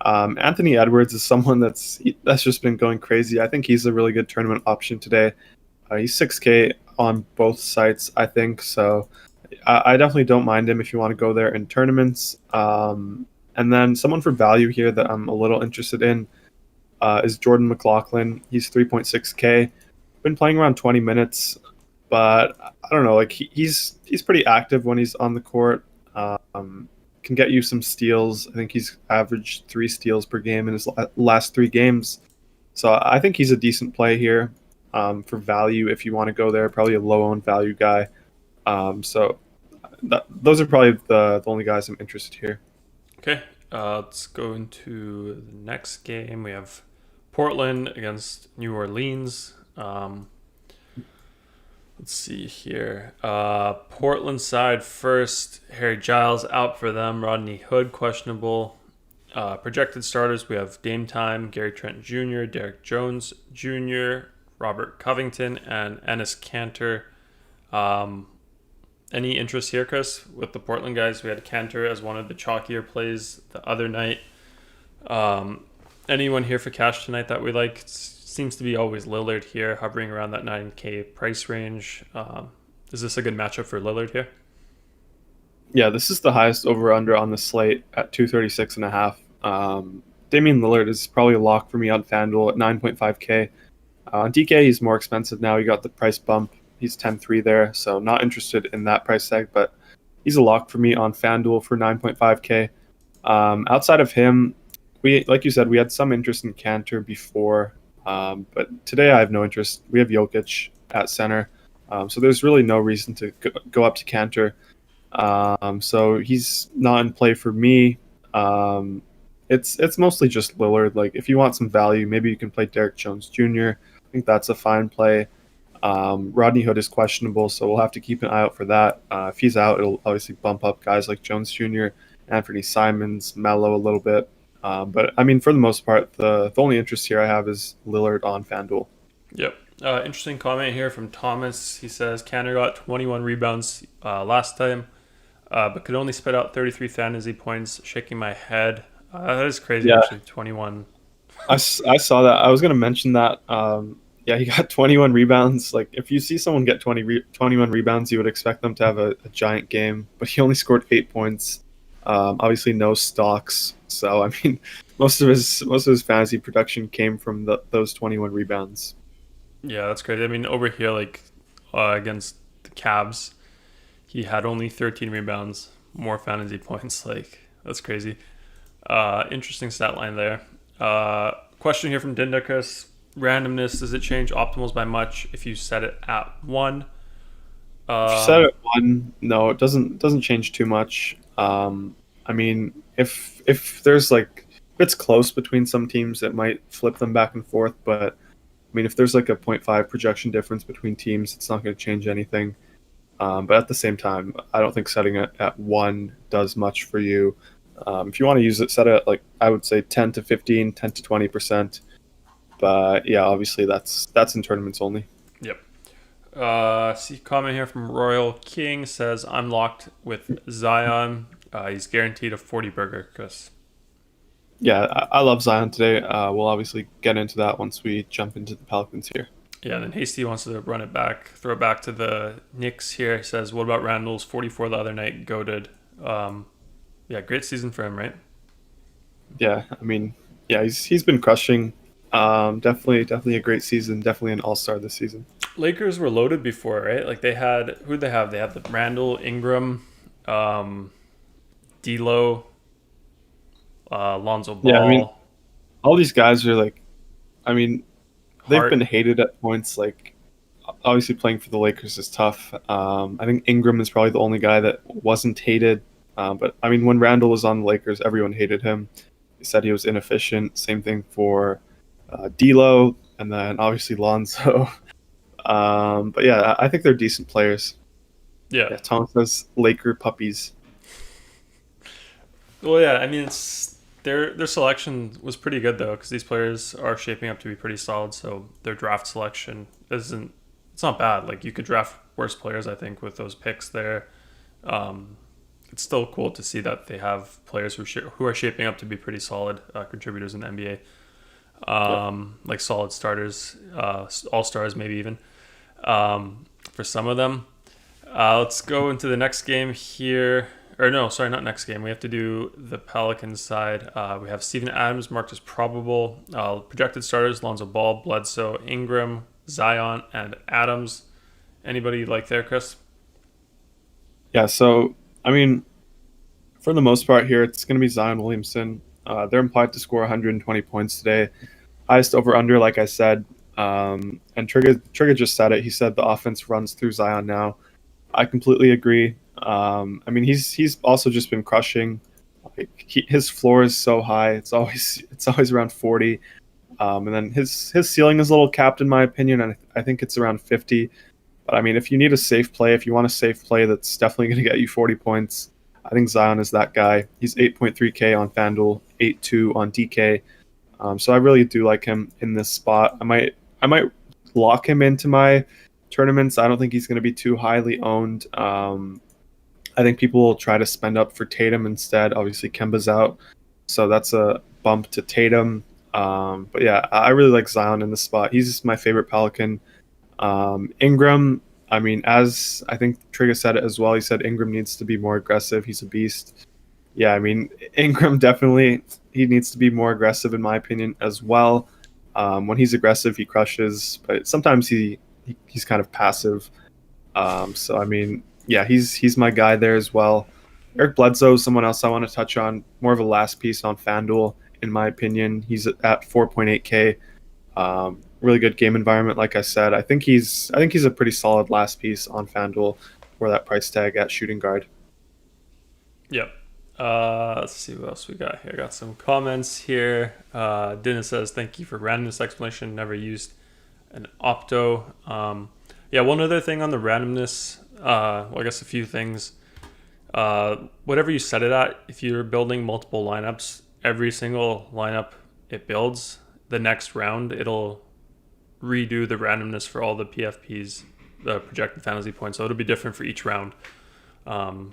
Anthony Edwards is someone that's just been going crazy. I think he's a really good tournament option today. He's 6K on both sites, I think. So I definitely don't mind him if you want to go there in tournaments. And then someone for value here that I'm a little interested in is Jordan Mclaughlin. He's 3.6K. Been playing around 20 minutes, but I don't know. Like he's pretty active when he's on the court. Can get you some steals. I think he's averaged 3 steals per game in his last 3 games. So I think he's a decent play here for value if you want to go there. Probably a low-owned value guy. So those are probably the only guys I'm interested here. Okay, let's go into the next game. We have Portland against New Orleans. Let's see here. Portland side first. Harry Giles out for them. Rodney Hood questionable. Projected starters, we have Dame Time, Gary Trent Jr., Derek Jones Jr., Robert Covington, and Ennis Cantor. Any interest here, Chris, with the Portland guys? We had Cantor as one of the chalkier plays the other night. Anyone here for cash tonight that we like? Seems to be always Lillard here, hovering around that 9K price range. Is this a good matchup for Lillard here? Yeah, this is the highest over-under on the slate at 236.5. Damian Lillard is probably a lock for me on FanDuel at 9.5K. On DK, he's more expensive now. He got the price bump. He's 10-3 there, so not interested in that price tag, but he's a lock for me on FanDuel for 9.5K. Outside of him, like you said, we had some interest in Cantor before, but today I have no interest. We have Jokic at center, so there's really no reason to go up to Cantor. So he's not in play for me. It's mostly just Lillard. Like if you want some value, maybe you can play Derek Jones Jr. I think that's a fine play. Rodney Hood is questionable, so we'll have to keep an eye out for that. If he's out, it'll obviously bump up guys like Jones Jr., Anthony Simons, Melo a little bit. But I mean, for the most part, the only interest here I have is Lillard on FanDuel. Yep. Interesting comment here from Thomas. He says Cantor got 21 rebounds last time, but could only spit out 33 fantasy points. Shaking my head. That is crazy, Yeah. actually. 21. I saw that. I was going to mention that. Yeah, he got 21 rebounds. Like, if you see someone get 21 rebounds, you would expect them to have a giant game. But he only scored 8 points. Obviously, no stocks. So, I mean, most of his fantasy production came from those 21 rebounds. Yeah, that's crazy. I mean, over here, like against the Cavs, he had only 13 rebounds, more fantasy points. Like, that's crazy. Interesting stat line there. Question here from Dindakus. Randomness, does it change optimals by much if you set it at 1? If you set it at 1, no, it doesn't change too much. I mean, if there's like, if it's close between some teams, it might flip them back and forth. But I mean, if there's like a 0.5 projection difference between teams, it's not going to change anything. But at the same time, I don't think setting it at 1 does much for you. If you want to use it, set it like I would say 10 to 15, 10 to 20%. But yeah, obviously that's in tournaments only. Yep. See comment here from Royal King says I'm locked with Zion. He's guaranteed a 40 burger, Chris. Yeah, I love Zion today. We'll obviously get into that once we jump into the Pelicans here. Yeah, and then Hasty wants to run it back, throw it back to the Knicks here. He says, what about Randall's 44 the other night? Goated. Yeah, great season for him, right? Yeah, I mean, yeah, he's been crushing. Definitely a great season. Definitely an all-star this season. Lakers were loaded before, right? Like they had, who'd they have? They had the Randall, Ingram, D'Lo, Lonzo Ball. Yeah, I mean, all these guys are like, I mean, they've Hart. been hated at points. Like, obviously playing for the Lakers is tough. I think Ingram is probably the only guy that wasn't hated. But I mean, when Randall was on the Lakers, everyone hated him. They said he was inefficient. Same thing for D'Lo, and then obviously Lonzo. But yeah, I think they're decent players. Yeah. Tom says Laker puppies. Well, yeah. I mean, it's their selection was pretty good though, because these players are shaping up to be pretty solid. So their draft selection isn't. It's not bad. Like you could draft worse players, I think, with those picks there. It's still cool to see that they have players who are shaping up to be pretty solid contributors in the NBA. Like solid starters, all stars, maybe even for some of them. Let's go into the next game here. Or no, sorry, not next game. We have to do the Pelicans side. We have Steven Adams marked as probable. Projected starters: Lonzo Ball, Bledsoe, Ingram, Zion, and Adams. Anybody like there, Chris? Yeah, so I mean, for the most part here, it's going to be Zion Williamson. They're implied to score 120 points today. Highest over/under, like I said. And Trigger just said it. He said the offense runs through Zion now. I completely agree. I mean, he's also just been crushing. Like, his floor is so high. It's always around 40. And then his ceiling is a little capped in my opinion, and I think it's around 50. But I mean, if you need a safe play, if you want a safe play that's definitely going to get you 40 points, I think Zion is that guy. He's 8.3K on FanDuel, 8.2 on DK. So I really do like him in this spot. I might lock him into my tournaments. I don't think he's going to be too highly owned. I think people will try to spend up for Tatum instead. Obviously, Kemba's out, so that's a bump to Tatum. But yeah, I really like Zion in this spot. He's my favorite Pelican. Ingram, I mean, as I think Trigger said it as well, he said Ingram needs to be more aggressive. He's a beast. Yeah, I mean, Ingram definitely, he needs to be more aggressive in my opinion as well. When he's aggressive, he crushes, but sometimes he's kind of passive. So, I mean, yeah, he's my guy there as well. Eric Bledsoe is someone else I want to touch on. More of a last piece on FanDuel, in my opinion. He's at 4.8K. Really good game environment, like I said. I think he's a pretty solid last piece on FanDuel for that price tag at shooting guard. Yep. Let's see what else we got here. Got some comments here. Dennis says, thank you for randomness explanation. Never used an opto. Yeah, one other thing on the randomness, well, I guess a few things. Whatever you set it at, if you're building multiple lineups, every single lineup it builds, the next round, it'll redo the randomness for all the PFPs, the projected fantasy points. So it'll be different for each round.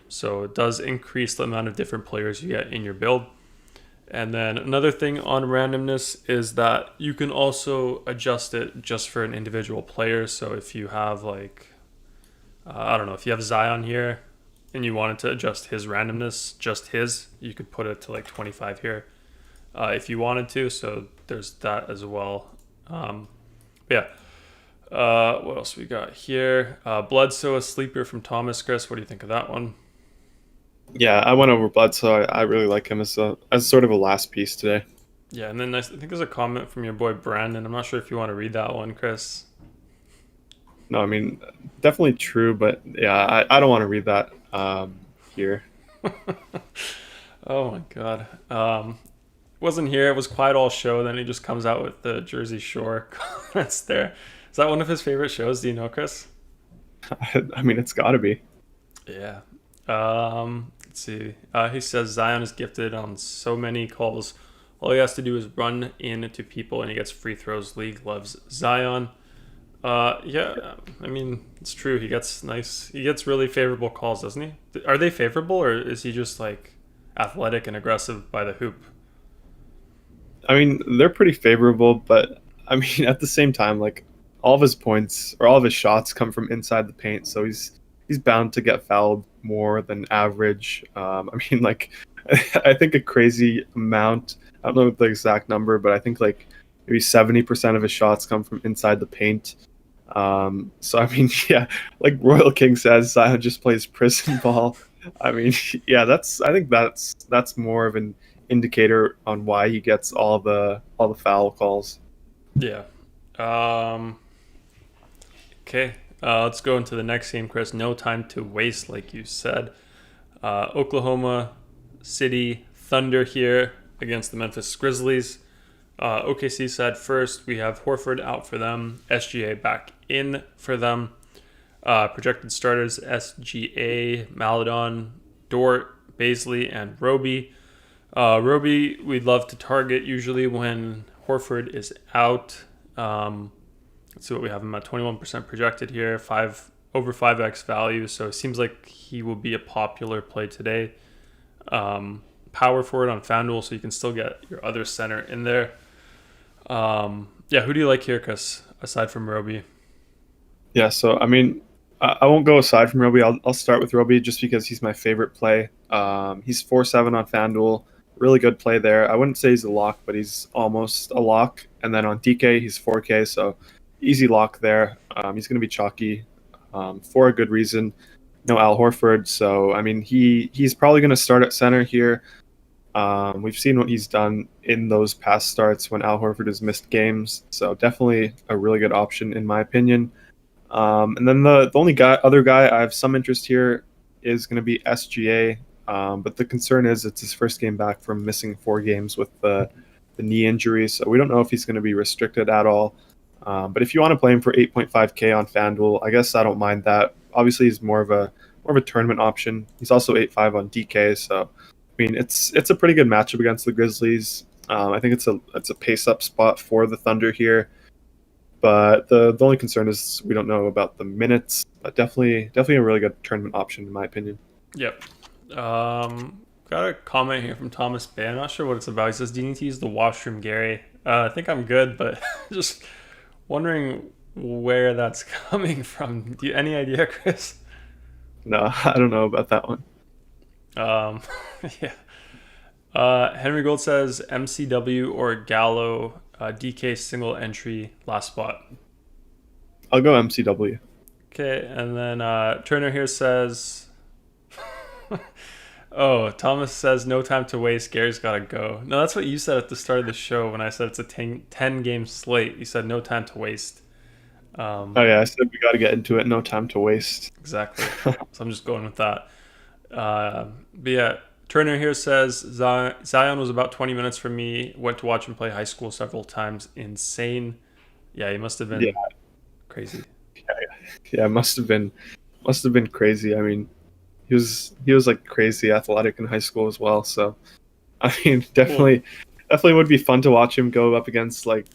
So it does increase the amount of different players you get in your build. And then another thing on randomness is that you can also adjust it just for an individual player. So if you have like, I don't know, if you have Zion here and you wanted to adjust his randomness, just his, you could put it to like 25 here if you wanted to. So there's that as well. Yeah. What else we got here? Bledsoe, a sleeper from Thomas. Chris, what do you think of that one? Yeah, I went over Bledsoe. I really like him as sort of a last piece today. Yeah, and then I think there's a comment from your boy Brandon. I'm not sure if you want to read that one, Chris. No, I mean, definitely true, but yeah, I don't want to read that here. Oh my God. Wasn't here. It was quiet all show. Then he just comes out with the Jersey Shore comments there. Is that one of his favorite shows? Do you know, Chris? I mean, it's got to be. Yeah. Let's Let's see. He says Zion is gifted on so many calls. All he has to do is run into people and he gets free throws. League loves Zion. Yeah, I mean, it's true. He gets really favorable calls, doesn't he? Are they favorable, or is he just like athletic and aggressive by the hoop? I mean, they're pretty favorable, but I mean, at the same time, like all of his points or all of his shots come from inside the paint, so he's bound to get fouled more than average. I mean, like I think a crazy amount. I don't know the exact number, but I think like maybe 70% of his shots come from inside the paint. So I mean, yeah, like Royal King says, Zion just plays prison ball. I mean, yeah, I think that's more of an indicator on why he gets all the foul calls. Yeah. Okay. Let's go into the next game, Chris. No time to waste, like you said. Oklahoma City Thunder here against the Memphis Grizzlies. OKC said first, we have Horford out for them. SGA back in for them. Projected starters, SGA, Maladon, Dort, Baisley, and Roby. Roby, we'd love to target usually when Horford is out. Let's see what we have him at. 21% projected here, over 5x value. So it seems like he will be a popular play today. Power forward on FanDuel, so you can still get your other center in there. Yeah, who do you like here, Chris, aside from Roby? Yeah, so I mean, I won't go aside from Roby. I'll start with Roby just because he's my favorite play. He's 4-7 on FanDuel. Really good play there. I wouldn't say he's a lock, but he's almost a lock. And then on DK, he's 4K, so easy lock there. He's going to be chalky for a good reason. No Al Horford, so I mean he's probably going to start at center here. We've seen what he's done in those past starts when Al Horford has missed games, so definitely a really good option in my opinion. And then the only other guy I have some interest here is going to be SGA, but the concern is it's his first game back from missing 4 games with the knee injury, so we don't know if he's going to be restricted at all. But if you want to play him for 8.5K on FanDuel, I guess I don't mind that. Obviously, he's more of a tournament option. He's also 8.5 on DK, so I mean it's a pretty good matchup against the Grizzlies. I think it's a pace up spot for the Thunder here. But the only concern is we don't know about the minutes. But definitely a really good tournament option in my opinion. Yep. Got a comment here from Thomas Bay. I'm not sure what it's about. He says, "Do you need to use the washroom, Garry?" I think I'm good, but just wondering where that's coming from. Do you any idea, Chris? No, I don't know about that one. Yeah. Henry Gold says MCW or Gallo, DK single entry last spot. I'll go MCW. Okay, and then Turner here says, oh, Thomas says no time to waste. Gary's got to go. No, that's what you said at the start of the show when I said it's a 10 game slate. You said no time to waste. Oh yeah, I said we got to get into it. No time to waste. Exactly. So I'm just going with that. But yeah, Turner here says Zion was about 20 minutes from me. Went to watch him play high school several times. Insane. Yeah, he must have been crazy. Yeah, must have been crazy. I mean, he was like crazy athletic in high school as well. So, I mean, definitely would be fun to watch him go up against like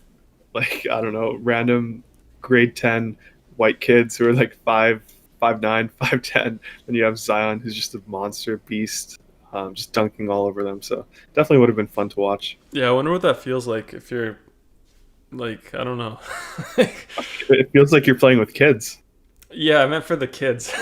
I don't know, random grade 10 white kids who are like 5'9", 5'10", and you have Zion who's just a monster beast, just dunking all over them. So definitely would have been fun to watch. Yeah, I wonder what that feels like if you're like, I don't know. It feels like you're playing with kids. Yeah, I meant for the kids.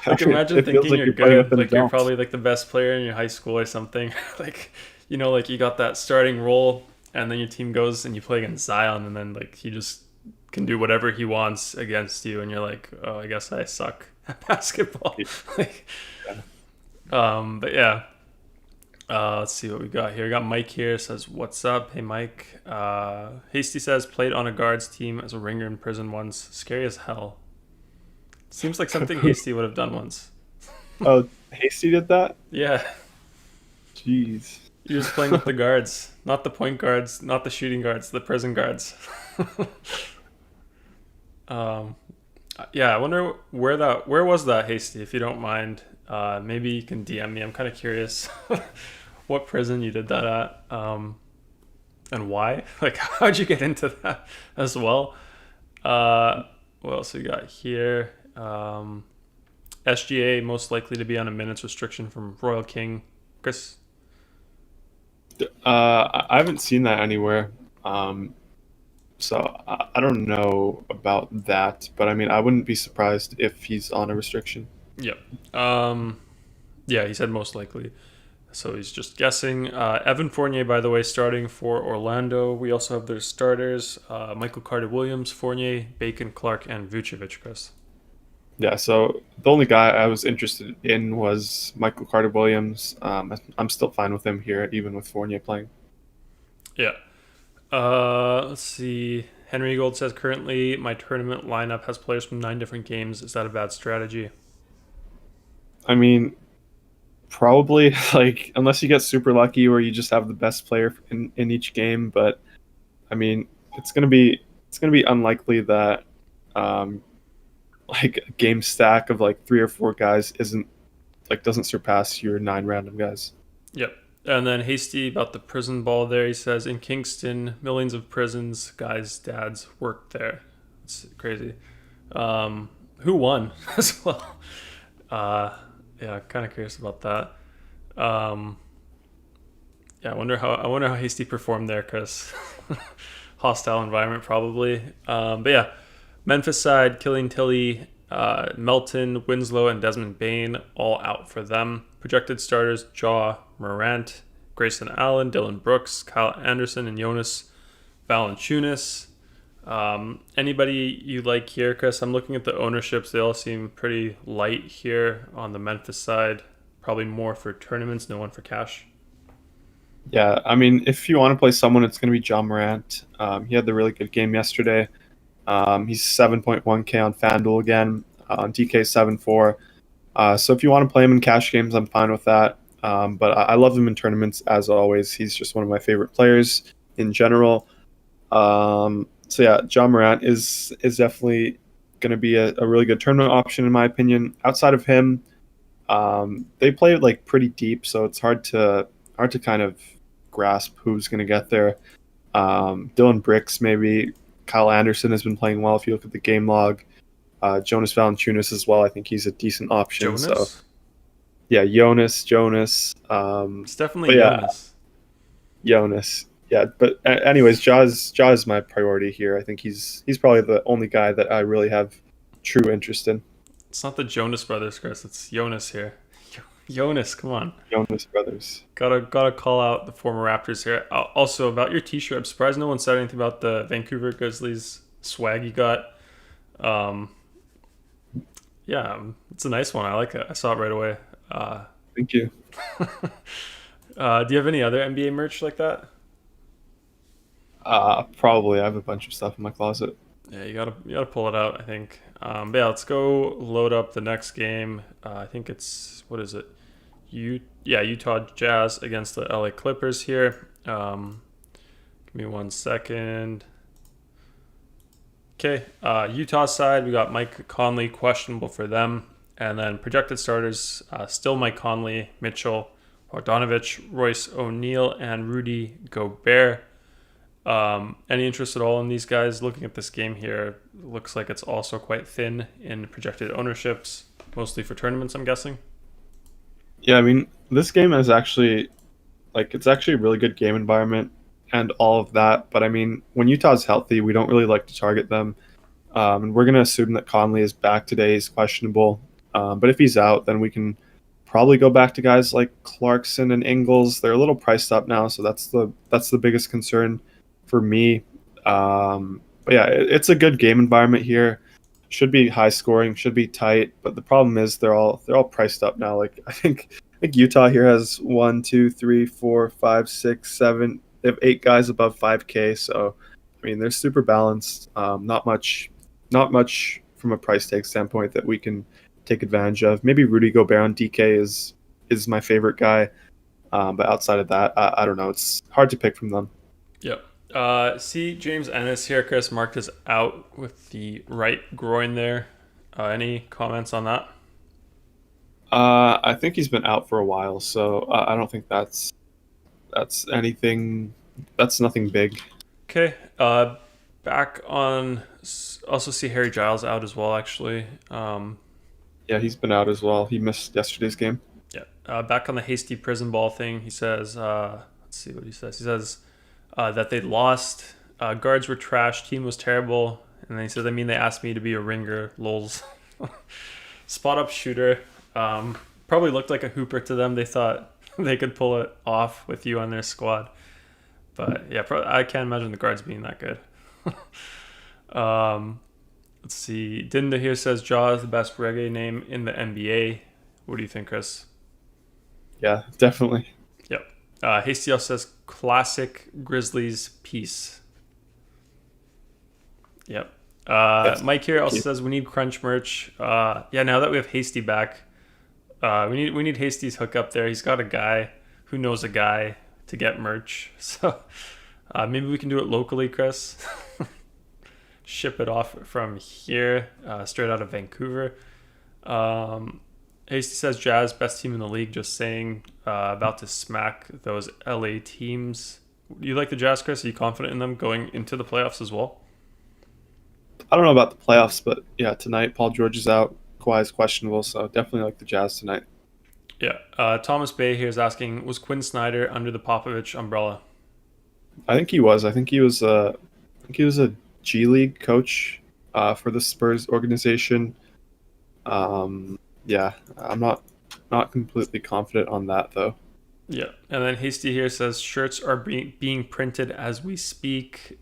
Like imagine thinking like you're good, like you're probably like the best player in your high school or something. Like, you know, like you got that starting role and then your team goes and you play against Zion and then like he just can do whatever he wants against you and you're like, oh, I guess I suck at basketball. Like, but yeah. Let's see what we got here. We got Mike here, says, "What's up?" Hey, Mike. Hasty says, "Played on a guards team as a ringer in prison once. Scary as hell." Seems like something Hasty would have done once. Oh, Hasty did that? Yeah. Jeez. You're just playing with the guards, not the point guards, not the shooting guards, the prison guards. Yeah, I wonder where was that, Hasty, if you don't mind. Maybe you can DM me. I'm kind of curious what prison you did that at, and why. Like, how'd you get into that as well? What else we got here? SGA most likely to be on a minutes restriction from Royal King. Chris? I haven't seen that anywhere. So I don't know about that, but I mean, I wouldn't be surprised if he's on a restriction. Yep. Yeah, he said most likely. So he's just guessing. Evan Fournier, by the way, starting for Orlando. We also have their starters: Michael Carter-Williams, Fournier, Bacon, Clark, and Vucevic. Chris. Yeah, so the only guy I was interested in was Michael Carter-Williams. I'm still fine with him here, even with Fournier playing. Yeah. Let's see. Henry Gold says currently my tournament lineup has players from 9 different games. Is that a bad strategy? I mean, probably like unless you get super lucky or you just have the best player in each game, but I mean, it's gonna be unlikely that um, like a game stack of like 3 or 4 guys doesn't surpass your 9 random guys. Yep. And then Hasty about the prison ball there. He says in Kingston, millions of prisons, guys' dads work there. It's crazy. Who won as well? Yeah, kind of curious about that. Um, yeah, I wonder how Hasty performed there because hostile environment probably. But yeah, Memphis side, Killian Tilly, Melton, Winslow, and Desmond Bain all out for them. Projected starters: Jaw Morant, Grayson Allen, Dylan Brooks, Kyle Anderson, and Jonas Valanciunas. Anybody you like here, Chris? I'm looking at the ownerships. They all seem pretty light here on the Memphis side. Probably more for tournaments, no one for cash. Yeah, I mean, if you want to play someone, it's going to be John Morant. He had the really good game yesterday. He's 7.1K on FanDuel again, on DK 7.4. So if you want to play him in cash games, I'm fine with that. But I love him in tournaments as always. He's just one of my favorite players in general. So yeah, John Morant is definitely going to be a really good tournament option in my opinion. Outside of him, they play like pretty deep, so it's hard to kind of grasp who's going to get there. Dylan Bricks, maybe. Kyle Anderson has been playing well if you look at the game log. Jonas Valanciunas as well. I think he's a decent option. Jonas? So yeah, Jonas. It's definitely Yeah, Jonas. Jonas. Yeah, but anyways, Ja is my priority here. I think he's probably the only guy that I really have true interest in. It's not the Jonas Brothers, Chris. It's Jonas here. Jonas, come on. Jonas Brothers. Gotta call out the former Raptors here. Also, about your T-shirt, I'm surprised no one said anything about the Vancouver Grizzlies swag you got. Um, yeah, it's a nice one. I like it. I saw it right away. Thank you. Do you have any other NBA merch like that? Probably. I have a bunch of stuff in my closet. Yeah, you gotta pull it out. I think. But yeah, let's go load up the next game. I think it's what is it? Utah Jazz against the LA Clippers here. Give me 1 second. Okay, Utah side, we got Mike Conley questionable for them. And then projected starters, still Mike Conley, Mitchell, Bogdanovich, Royce O'Neal, and Rudy Gobert. Any interest at all in these guys? Looking at this game here, looks like it's also quite thin in projected ownerships, mostly for tournaments, I'm guessing. Yeah, I mean, this game is actually it's actually a really good game environment and all of that. But I mean, when Utah's healthy, we don't really like to target them. And we're gonna assume that Conley is back today. He's questionable. But if he's out, then we can probably go back to guys like Clarkson and Ingles. They're a little priced up now, so that's the biggest concern for me. But yeah, it's a good game environment here. Should be high scoring, should be tight. But the problem is they're all priced up now. Like I think Utah here has 1, 2, 3, 4, 5, 6, 7. They have 8 guys above 5K. So I mean they're super balanced. Not much from a price tag standpoint that we can take advantage of. Maybe Rudy Gobert on DK is my favorite guy. But outside of that, I don't know. It's hard to pick from them. Yep. See James Ennis here, Chris, marked as out with the right groin there. Any comments on that? I think he's been out for a while, so I don't think that's anything. That's nothing big. Okay. Back on. Also see Harry Giles out as well. Actually. Yeah, he's been out as well. He missed yesterday's game. Yeah. Back on the hasty prison ball thing. He says. Let's see what he says. He says that they lost. Guards were trash. Team was terrible. And then he says, I mean, they asked me to be a ringer. Lols. Spot up shooter. Probably looked like a hooper to them. They thought they could pull it off with you on their squad. But yeah, I can't imagine the guards being that good. Let's see. Dinda here says Jaw is the best reggae name in the NBA. What do you think, Chris? Yeah, definitely. Yep. Hastiel says classic Grizzlies piece. Yep. Mike here also says we need crunch merch. Yeah, now that we have Hasty back, we need Hasty's hook up there. He's got a guy who knows a guy to get merch. So maybe we can do it locally, Chris. Ship it off from here, straight out of Vancouver. Hasty says Jazz best team in the league. Just saying, about to smack those LA teams. Do you like the Jazz, Chris? Are you confident in them going into the playoffs as well? I don't know about the playoffs, but yeah, tonight Paul George is out. Kawhi is questionable, so definitely like the Jazz tonight. Yeah. Thomas Bay here is asking, was Quinn Snyder under the Popovich umbrella? I think he was. I think he was a G League coach for the Spurs organization. Yeah, I'm not completely confident on that though. Yeah, and then Hasty here says shirts are being printed as we speak.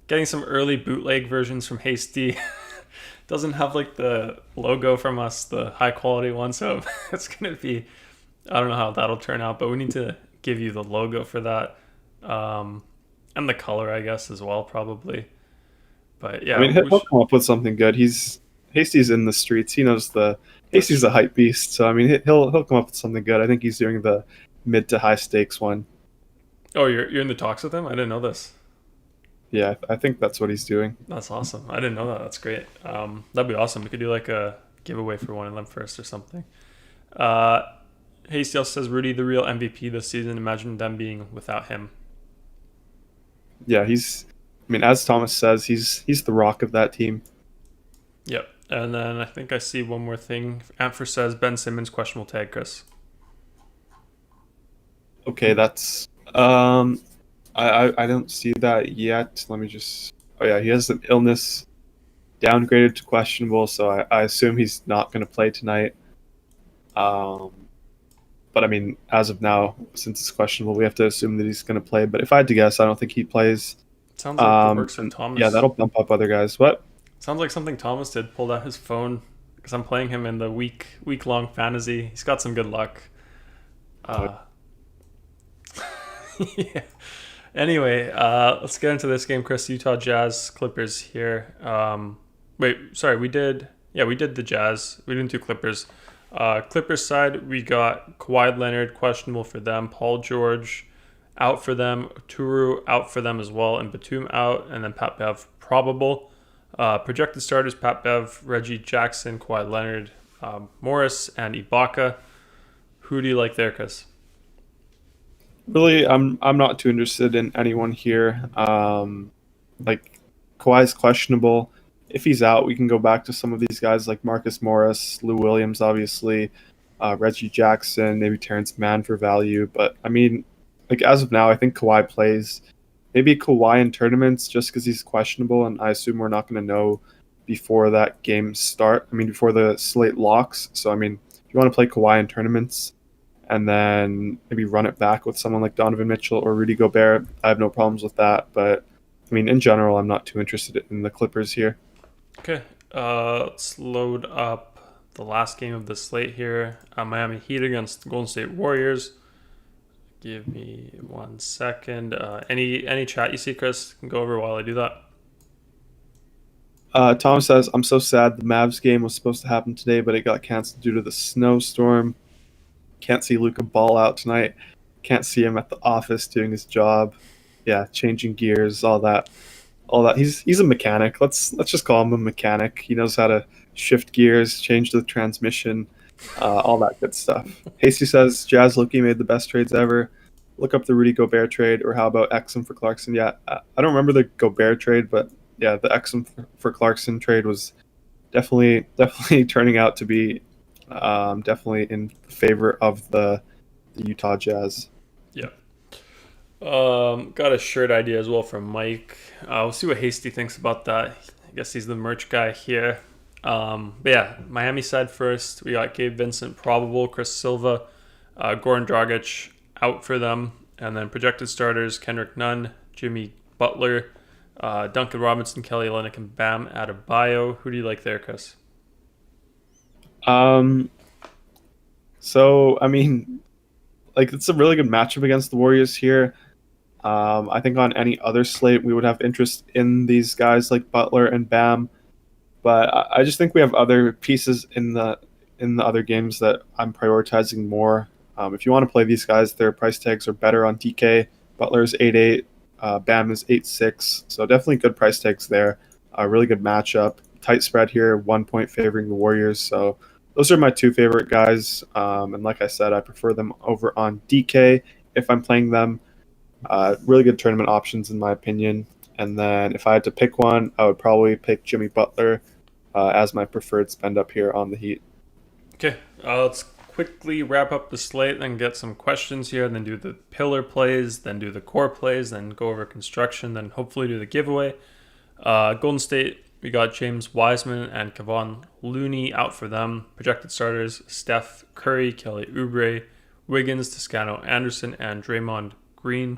Getting some early bootleg versions from Hasty. Doesn't have like the logo from us, the high quality one, so it's gonna be, I don't know how that'll turn out, but we need to give you the logo for that, and the color, I guess, as well, probably. But yeah, I mean, he'll come up with something good. Hasty's in the streets. He knows Hasty's a hype beast, so I mean, he'll come up with something good. I think he's doing the mid to high stakes one. Oh, you're in the talks with him? I didn't know this. Yeah, I think that's what he's doing. That's awesome. I didn't know that. That's great. That'd be awesome. We could do like a giveaway for one of them first or something. Hasty also says Rudy the real MVP this season. Imagine them being without him. Yeah, I mean, as Thomas says, he's the rock of that team. Yep. And then I think I see one more thing. Ampher says Ben Simmons questionable tag, Chris. Okay, that's I don't see that yet. Let me just. Oh yeah, he has an illness, downgraded to questionable, so I assume he's not going to play tonight. But I mean, as of now, since it's questionable, we have to assume that he's going to play. But if I had to guess, I don't think he plays. Sounds like it works for Thomas. Yeah, that'll bump up other guys. What? Sounds like something Thomas did. Pulled out his phone because I'm playing him in the week long fantasy. He's got some good luck. Yeah. Anyway, let's get into this game, Chris. Utah Jazz Clippers here. Wait, sorry, we did the Jazz. We didn't do Clippers. Clippers side, we got Kawhi Leonard questionable for them, Paul George out for them, Turu out for them as well, and Batum out, and then Pat Bev probable. Projected starters: Pat Bev, Reggie Jackson, Kawhi Leonard, Morris, and Ibaka. Who do you like there, Chris? Really, I'm not too interested in anyone here. Like Kawhi's questionable. If he's out, we can go back to some of these guys like Marcus Morris, Lou Williams, obviously, Reggie Jackson, maybe Terrence Mann for value. But I mean, like as of now, I think Kawhi plays. Maybe Kawhi in tournaments just because he's questionable, and I assume we're not going to know before that game start. I mean, before the slate locks. So I mean, if you want to play Kawhi in tournaments, and then maybe run it back with someone like Donovan Mitchell or Rudy Gobert, I have no problems with that. But I mean, in general, I'm not too interested in the Clippers here. Okay, let's load up the last game of the slate here. Miami Heat against the Golden State Warriors. Give me 1 second. Any chat you see, Chris, can go over while I do that. Tom says, I'm so sad the Mavs game was supposed to happen today, but it got canceled due to the snowstorm. Can't see Luka ball out tonight. Can't see him at the office doing his job. Yeah, changing gears, all that. all that. He's a mechanic. Let's just call him a mechanic. He knows how to shift gears, change the transmission, all that good stuff. Hasty says Jazz Loki made the best trades ever. Look up the Rudy Gobert trade, or how about Exum for Clarkson? Yeah, I don't remember the Gobert trade, but yeah, the Exum for Clarkson trade was definitely turning out to be definitely in favor of the Utah Jazz. Yeah. Got a shirt idea as well from Mike. We'll see what Hasty thinks about that. I guess he's the merch guy here. But yeah, Miami side first. We got Gabe Vincent probable, Chris Silva, Goran Dragic out for them, and then projected starters: Kendrick Nunn, Jimmy Butler, Duncan Robinson, Kelly Olynyk, and Bam Adebayo. Who do you like there, Chris? So I mean, like, it's a really good matchup against the Warriors here. I think on any other slate we would have interest in these guys like Butler and Bam, but I just think we have other pieces in the other games that I'm prioritizing more. If you want to play these guys, their price tags are better on DK. Butler's 8.8, Bam is 8.6, so definitely good price tags there. A really good matchup. Tight spread here, 1 point favoring the Warriors. So those are my two favorite guys. And like I said, I prefer them over on DK if I'm playing them. Really good tournament options in my opinion. And then if I had to pick one, I would probably pick Jimmy Butler as my preferred spend up here on the Heat. Okay, let's quickly wrap up the slate, then get some questions here, then do the pillar plays, then do the core plays, then go over construction, then hopefully do the giveaway. Golden State, we got James Wiseman and Kevon Looney out for them. Projected starters: Steph Curry, Kelly Oubre, Wiggins, Toscano Anderson, and Draymond Green.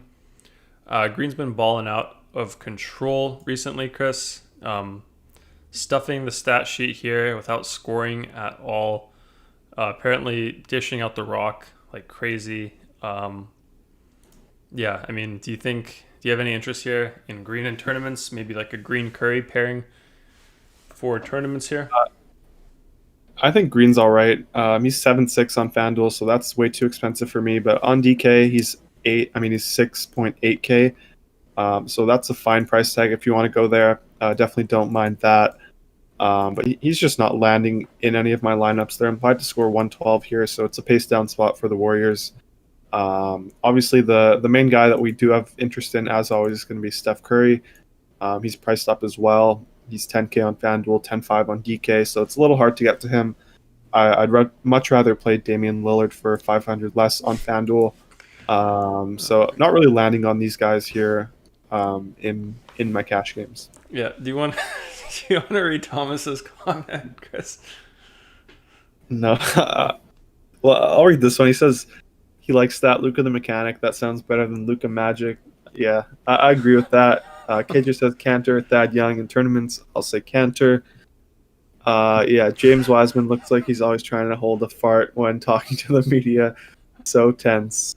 Green's been balling out of control recently, Chris. Stuffing the stat sheet here without scoring at all. Apparently dishing out the rock like crazy. Yeah, I mean, do you have any interest here in Green in tournaments? Maybe like a Green Curry pairing for tournaments here? I think Green's all right. He's 7.6 on FanDuel, so that's way too expensive for me. But on DK, he's 6.8K. So that's a fine price tag if you want to go there. Definitely don't mind that. But he's just not landing in any of my lineups. They're implied to score 112 here, so it's a pace down spot for the Warriors. Obviously, the main guy that we do have interest in, as always, is going to be Steph Curry. He's priced up as well. He's 10K on FanDuel, 10.5 on DK, so it's a little hard to get to him. I'd much rather play Damian Lillard for 500 less on FanDuel. So not really landing on these guys here in my cash games. Yeah. Do you want to read Thomas's comment, Chris? No. Well, I'll read this one. He says he likes that Luka the Mechanic. That sounds better than Luka Magic. Yeah, I agree with that. KJ says Cantor, Thad Young in tournaments. I'll say Cantor. Yeah, James Wiseman looks like he's always trying to hold a fart when talking to the media. So tense.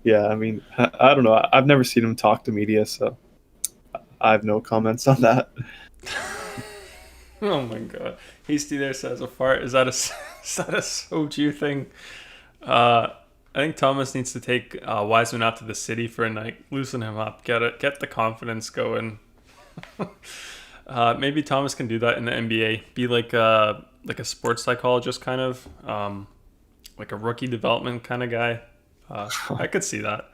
Yeah, I mean, I don't know. I've never seen him talk to media, so I have no comments on that. Oh my god. Hasty there says a fart. Is that a soju thing? I think Thomas needs to take Wiseman out to the city for a night, loosen him up, get the confidence going. Maybe Thomas can do that in the NBA. Be like a sports psychologist kind of, like a rookie development kind of guy. I could see that.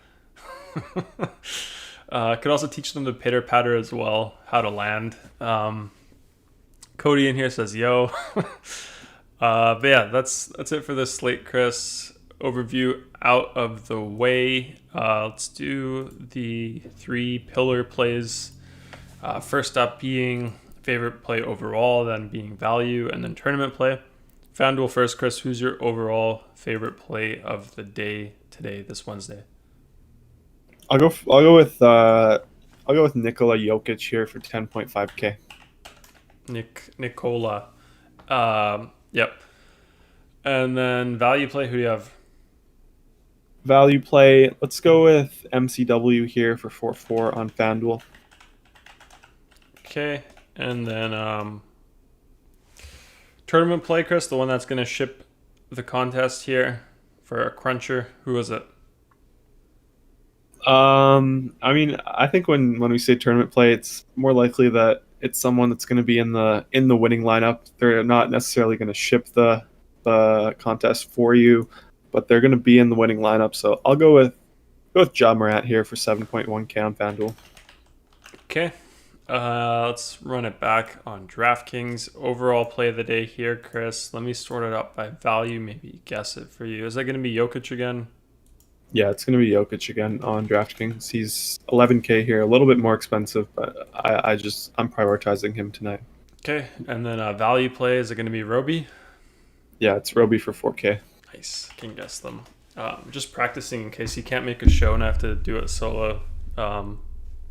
Could also teach them to pitter patter as well, how to land. Cody in here says yo. But yeah, that's it for this slate, Chris. Overview out of the way. Let's do the 3 pillar plays. First up being favorite play overall, then being value, and then tournament play. FanDuel first, Chris. Who's your overall favorite play of the day today, this Wednesday? I'll go with Nikola Jokic here for 10.5K. Nikola. Yep. And then value play, who do you have? Value play, let's go with MCW here for 4.4 on FanDuel. Okay. And then tournament play, Chris, the one that's going to ship the contest here for a cruncher. Who is it? I mean, I think when we say tournament play, it's more likely that it's someone that's going to be in the winning lineup. They're not necessarily going to ship the contest for you, but they're going to be in the winning lineup. So I'll go with Ja Morant here for 7.1K on FanDuel. Okay. Let's run it back on DraftKings. Overall play of the day here, Chris. Let me sort it up by value. Maybe guess it for you. Is that going to be Jokic again? Yeah, it's going to be Jokic again on DraftKings. He's 11K here, a little bit more expensive, but I'm prioritizing him tonight. Okay. And then value play, is it going to be Roby? Yeah, it's Roby for 4K. Nice. Can guess them. Just practicing in case he can't make a show and I have to do it solo.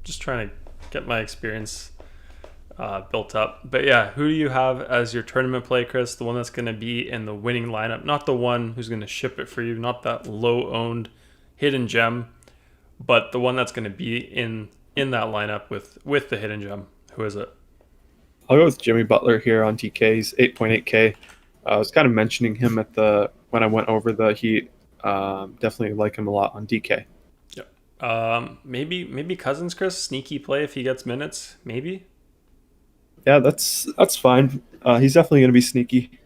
Just trying to get my experience built up. But yeah, who do you have as your tournament play, Chris? The one that's going to be in the winning lineup, not the one who's going to ship it for you, not that low-owned hidden gem, but the one that's going to be in that lineup with the hidden gem. Who is it? I'll go with Jimmy Butler here on TK. He's 8.8K. I was kind of mentioning him when I went over the Heat. Definitely like him a lot on DK. Maybe Cousins, Chris, sneaky play if he gets minutes. Maybe. Yeah, that's fine. He's definitely going to be sneaky.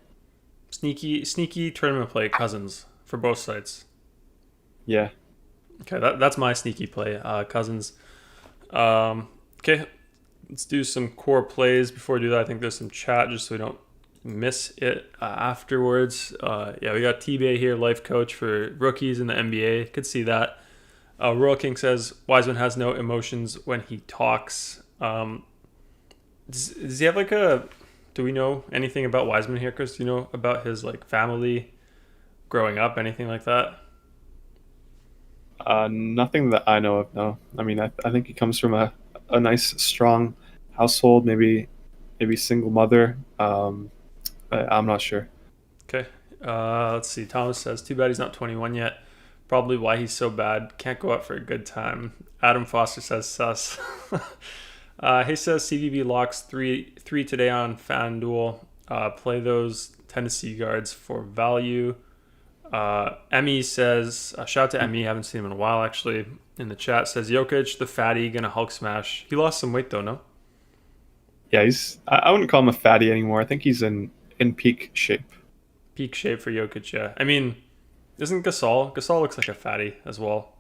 Sneaky tournament play Cousins for both sides. Yeah. Okay, that's my sneaky play, Cousins. Okay, let's do some core plays. Before we do that, I think there's some chat just so we don't miss it afterwards. Yeah, we got T-Bay here, life coach for rookies in the NBA. Could see that. Royal King says Wiseman has no emotions when he talks. Does he have do we know anything about Wiseman here, Chris? Do you know about his family growing up, anything like that? Nothing that I know of, no. I mean, I think he comes from a nice, strong household, maybe single mother. I'm not sure. Okay. Let's see. Thomas says, too bad he's not 21 yet. Probably why he's so bad. Can't go out for a good time. Adam Foster says, sus. He says, CVB locks three today on FanDuel. Play those Tennessee guards for value. Emmy says, shout out to Emmy, haven't seen him in a while actually. In the chat says, Jokic, the fatty, gonna Hulk smash. He lost some weight though, no? Yeah, I wouldn't call him a fatty anymore. I think he's in peak shape. Peak shape for Jokic, yeah. I mean, isn't Gasol? Gasol looks like a fatty as well.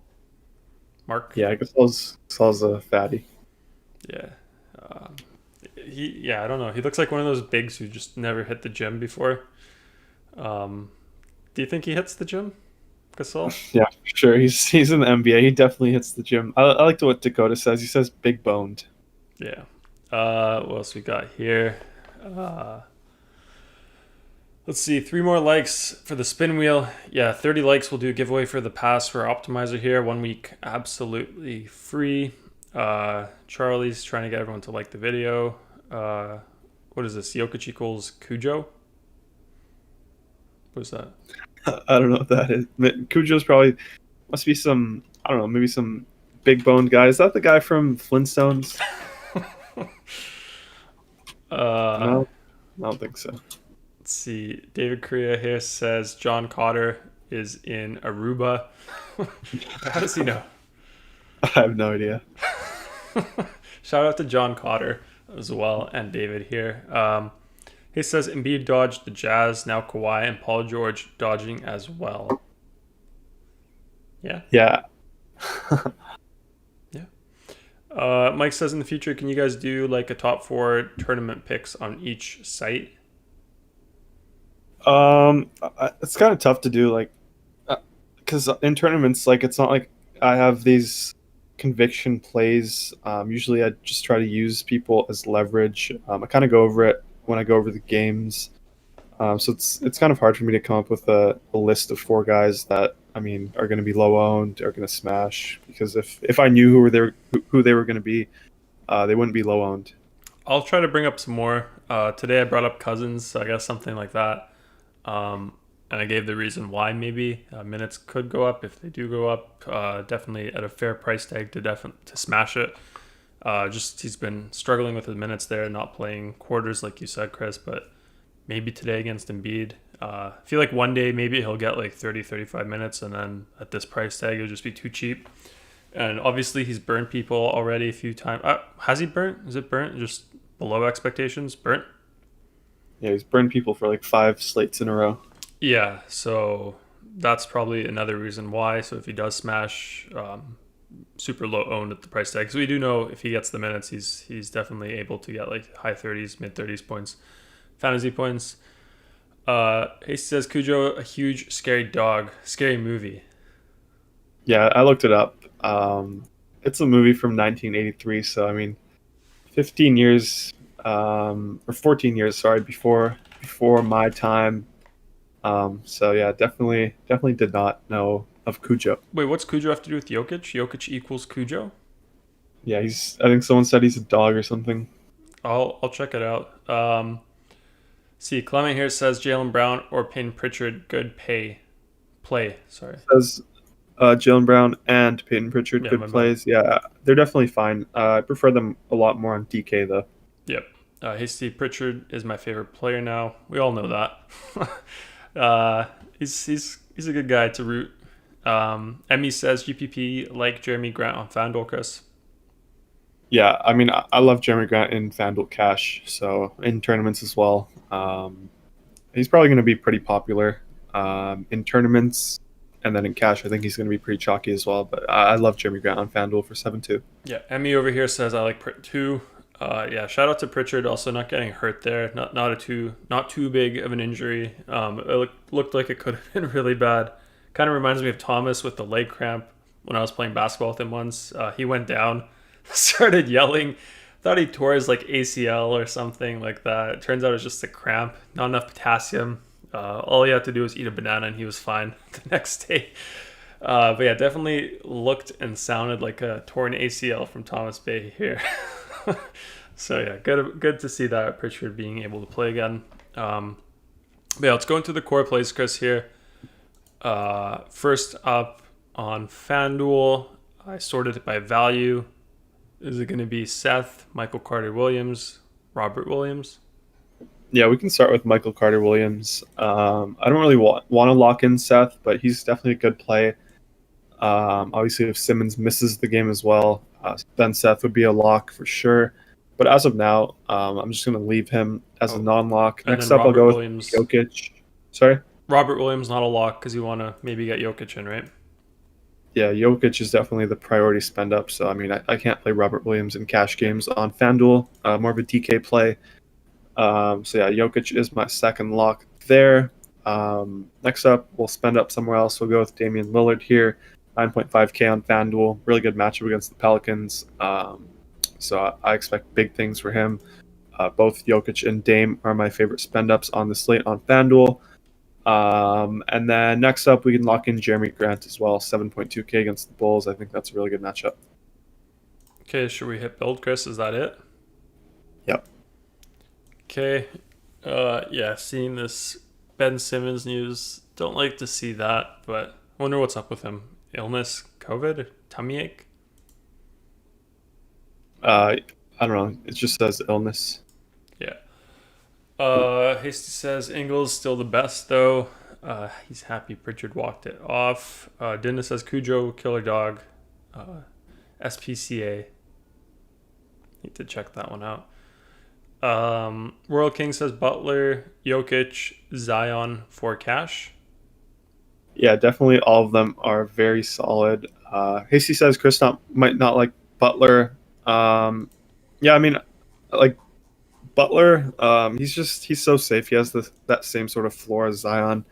Mark? Yeah, Gasol's a fatty. Yeah. I don't know. He looks like one of those bigs who just never hit the gym before. Do you think he hits the gym, Gasol? Yeah, for sure. He's in the NBA. He definitely hits the gym. I like what Dakota says. He says big boned. Yeah. What else we got here? Let's see. 3 more likes for the spin wheel. Yeah, 30 likes. We'll do a giveaway for the pass for our optimizer here. 1 week absolutely free. Charlie's trying to get everyone to like the video. What is this? Jokic equals Cujo? What is that? I don't know what that is. Cujo's probably must be some, I don't know, maybe some big boned guy. Is that the guy from Flintstones? No, I don't think so. Let's see. David Correa here says John Cotter is in Aruba. How does he know? I have no idea. Shout out to John Cotter as well and David here. He says Embiid dodged the Jazz, now Kawhi and Paul George dodging as well. Yeah. Yeah. Yeah. Mike says in the future, can you guys do a top 4 tournament picks on each site? It's kind of tough to do, because in tournaments, it's not like I have these conviction plays. Usually I just try to use people as leverage. I kind of go over it when I go over the games. So it's kind of hard for me to come up with a list of 4 guys that are going to be low owned, are going to smash. Because if I knew who they were going to be, they wouldn't be low owned. I'll try to bring up some more. Today I brought up Cousins, so I guess something like that. And I gave the reason why maybe minutes could go up if they do go up. Definitely at a fair price tag to smash it. Just he's been struggling with his minutes there, not playing quarters like you said, Chris. But maybe today against Embiid, I feel like one day maybe he'll get 30, 35 minutes, and then at this price tag it'll just be too cheap. And obviously he's burnt people already a few times. Has he burnt? Is it burnt? Just below expectations? Burnt? Yeah, he's burned people for like 5 slates in a row. Yeah, so that's probably another reason why. So if he does smash, super low owned at the price tag. So we do know if he gets the minutes, he's definitely able to get like high 30s, mid 30s points, fantasy points. He says Cujo, a huge scary dog, scary movie. Yeah, I looked it up. It's a movie from 1983, so I mean, 15 years or 14 years, sorry, before my time. So yeah, definitely did not know of Cujo. Wait, what's Cujo have to do with Jokic? Jokic equals Cujo? Yeah, I think someone said he's a dog or something. I'll check it out. See, Clement here says Jaylen Brown or Payne Pritchard, good play. Sorry. Says Jaylen Brown and Peyton Pritchard, Yeah, good my bad. plays. Yeah, they're definitely fine. I prefer them a lot more on DK though. Yep. Hasty Pritchard is my favorite player now. We all know that. He's a good guy to root. Emmy says GPP like Jeremy Grant on FanDuel, Chris. Yeah, I mean, I love Jeremy Grant in FanDuel Cash, so in tournaments as well. He's probably going to be pretty popular in tournaments, and then in Cash, I think he's going to be pretty chalky as well. But I love Jeremy Grant on FanDuel for 7-2. Yeah, Emmy over here says I like Prit too. Yeah, shout out to Pritchard, also not getting hurt there. Not too big of an injury. It looked like it could have been really bad. Kind of reminds me of Thomas with the leg cramp when I was playing basketball with him once. He went down, started yelling. Thought he tore his like ACL or something like that. It turns out it was just a cramp, not enough potassium. All he had to do was eat a banana and he was fine the next day. But yeah, definitely looked and sounded like a torn ACL from Thomas Bay here. So yeah, good to see that Pritchard being able to play again. But yeah, let's go into the core plays, Chris, here. First up on FanDuel, I sorted it by value. Is it going to be Seth, Michael Carter-Williams, Robert Williams? Yeah, we can start with Michael Carter-Williams. I don't really want to lock in Seth, but he's definitely a good play. Obviously, if Simmons misses the game as well, then Seth would be a lock for sure. But as of now, I'm just going to leave him as a non-lock. Next up, I'll go with Jokic. Sorry? Robert Williams, not a lock because you want to maybe get Jokic in, right? Yeah, Jokic is definitely the priority spend up. So, I mean, I can't play Robert Williams in cash games on FanDuel. More of a DK play. So, yeah, Jokic is my second lock there. Next up, we'll spend up somewhere else. We'll go with Damian Lillard here. 9.5K on FanDuel. Really good matchup against the Pelicans. So I expect big things for him. Both Jokic and Dame are my favorite spend-ups on the slate on FanDuel. And then next up, we can lock in Jeremy Grant as well. 7.2K against the Bulls. I think that's a really good matchup. Okay, should we hit build, Chris? Is that it? Yep. Okay. Yeah, seeing this Ben Simmons news, don't like to see that, but I wonder what's up with him. Illness, COVID, tummy ache? I don't know. It just says illness. Yeah. Hasty says Ingles still the best though. He's happy Pritchard walked it off. Dinda says Cujo, killer dog. SPCA. Need to check that one out. Royal King says Butler, Jokic, Zion for cash. Yeah, definitely all of them are very solid. Hasty says Chris might not like Butler. Yeah, I mean, like Butler, he's so safe. He has that same sort of floor as Zion.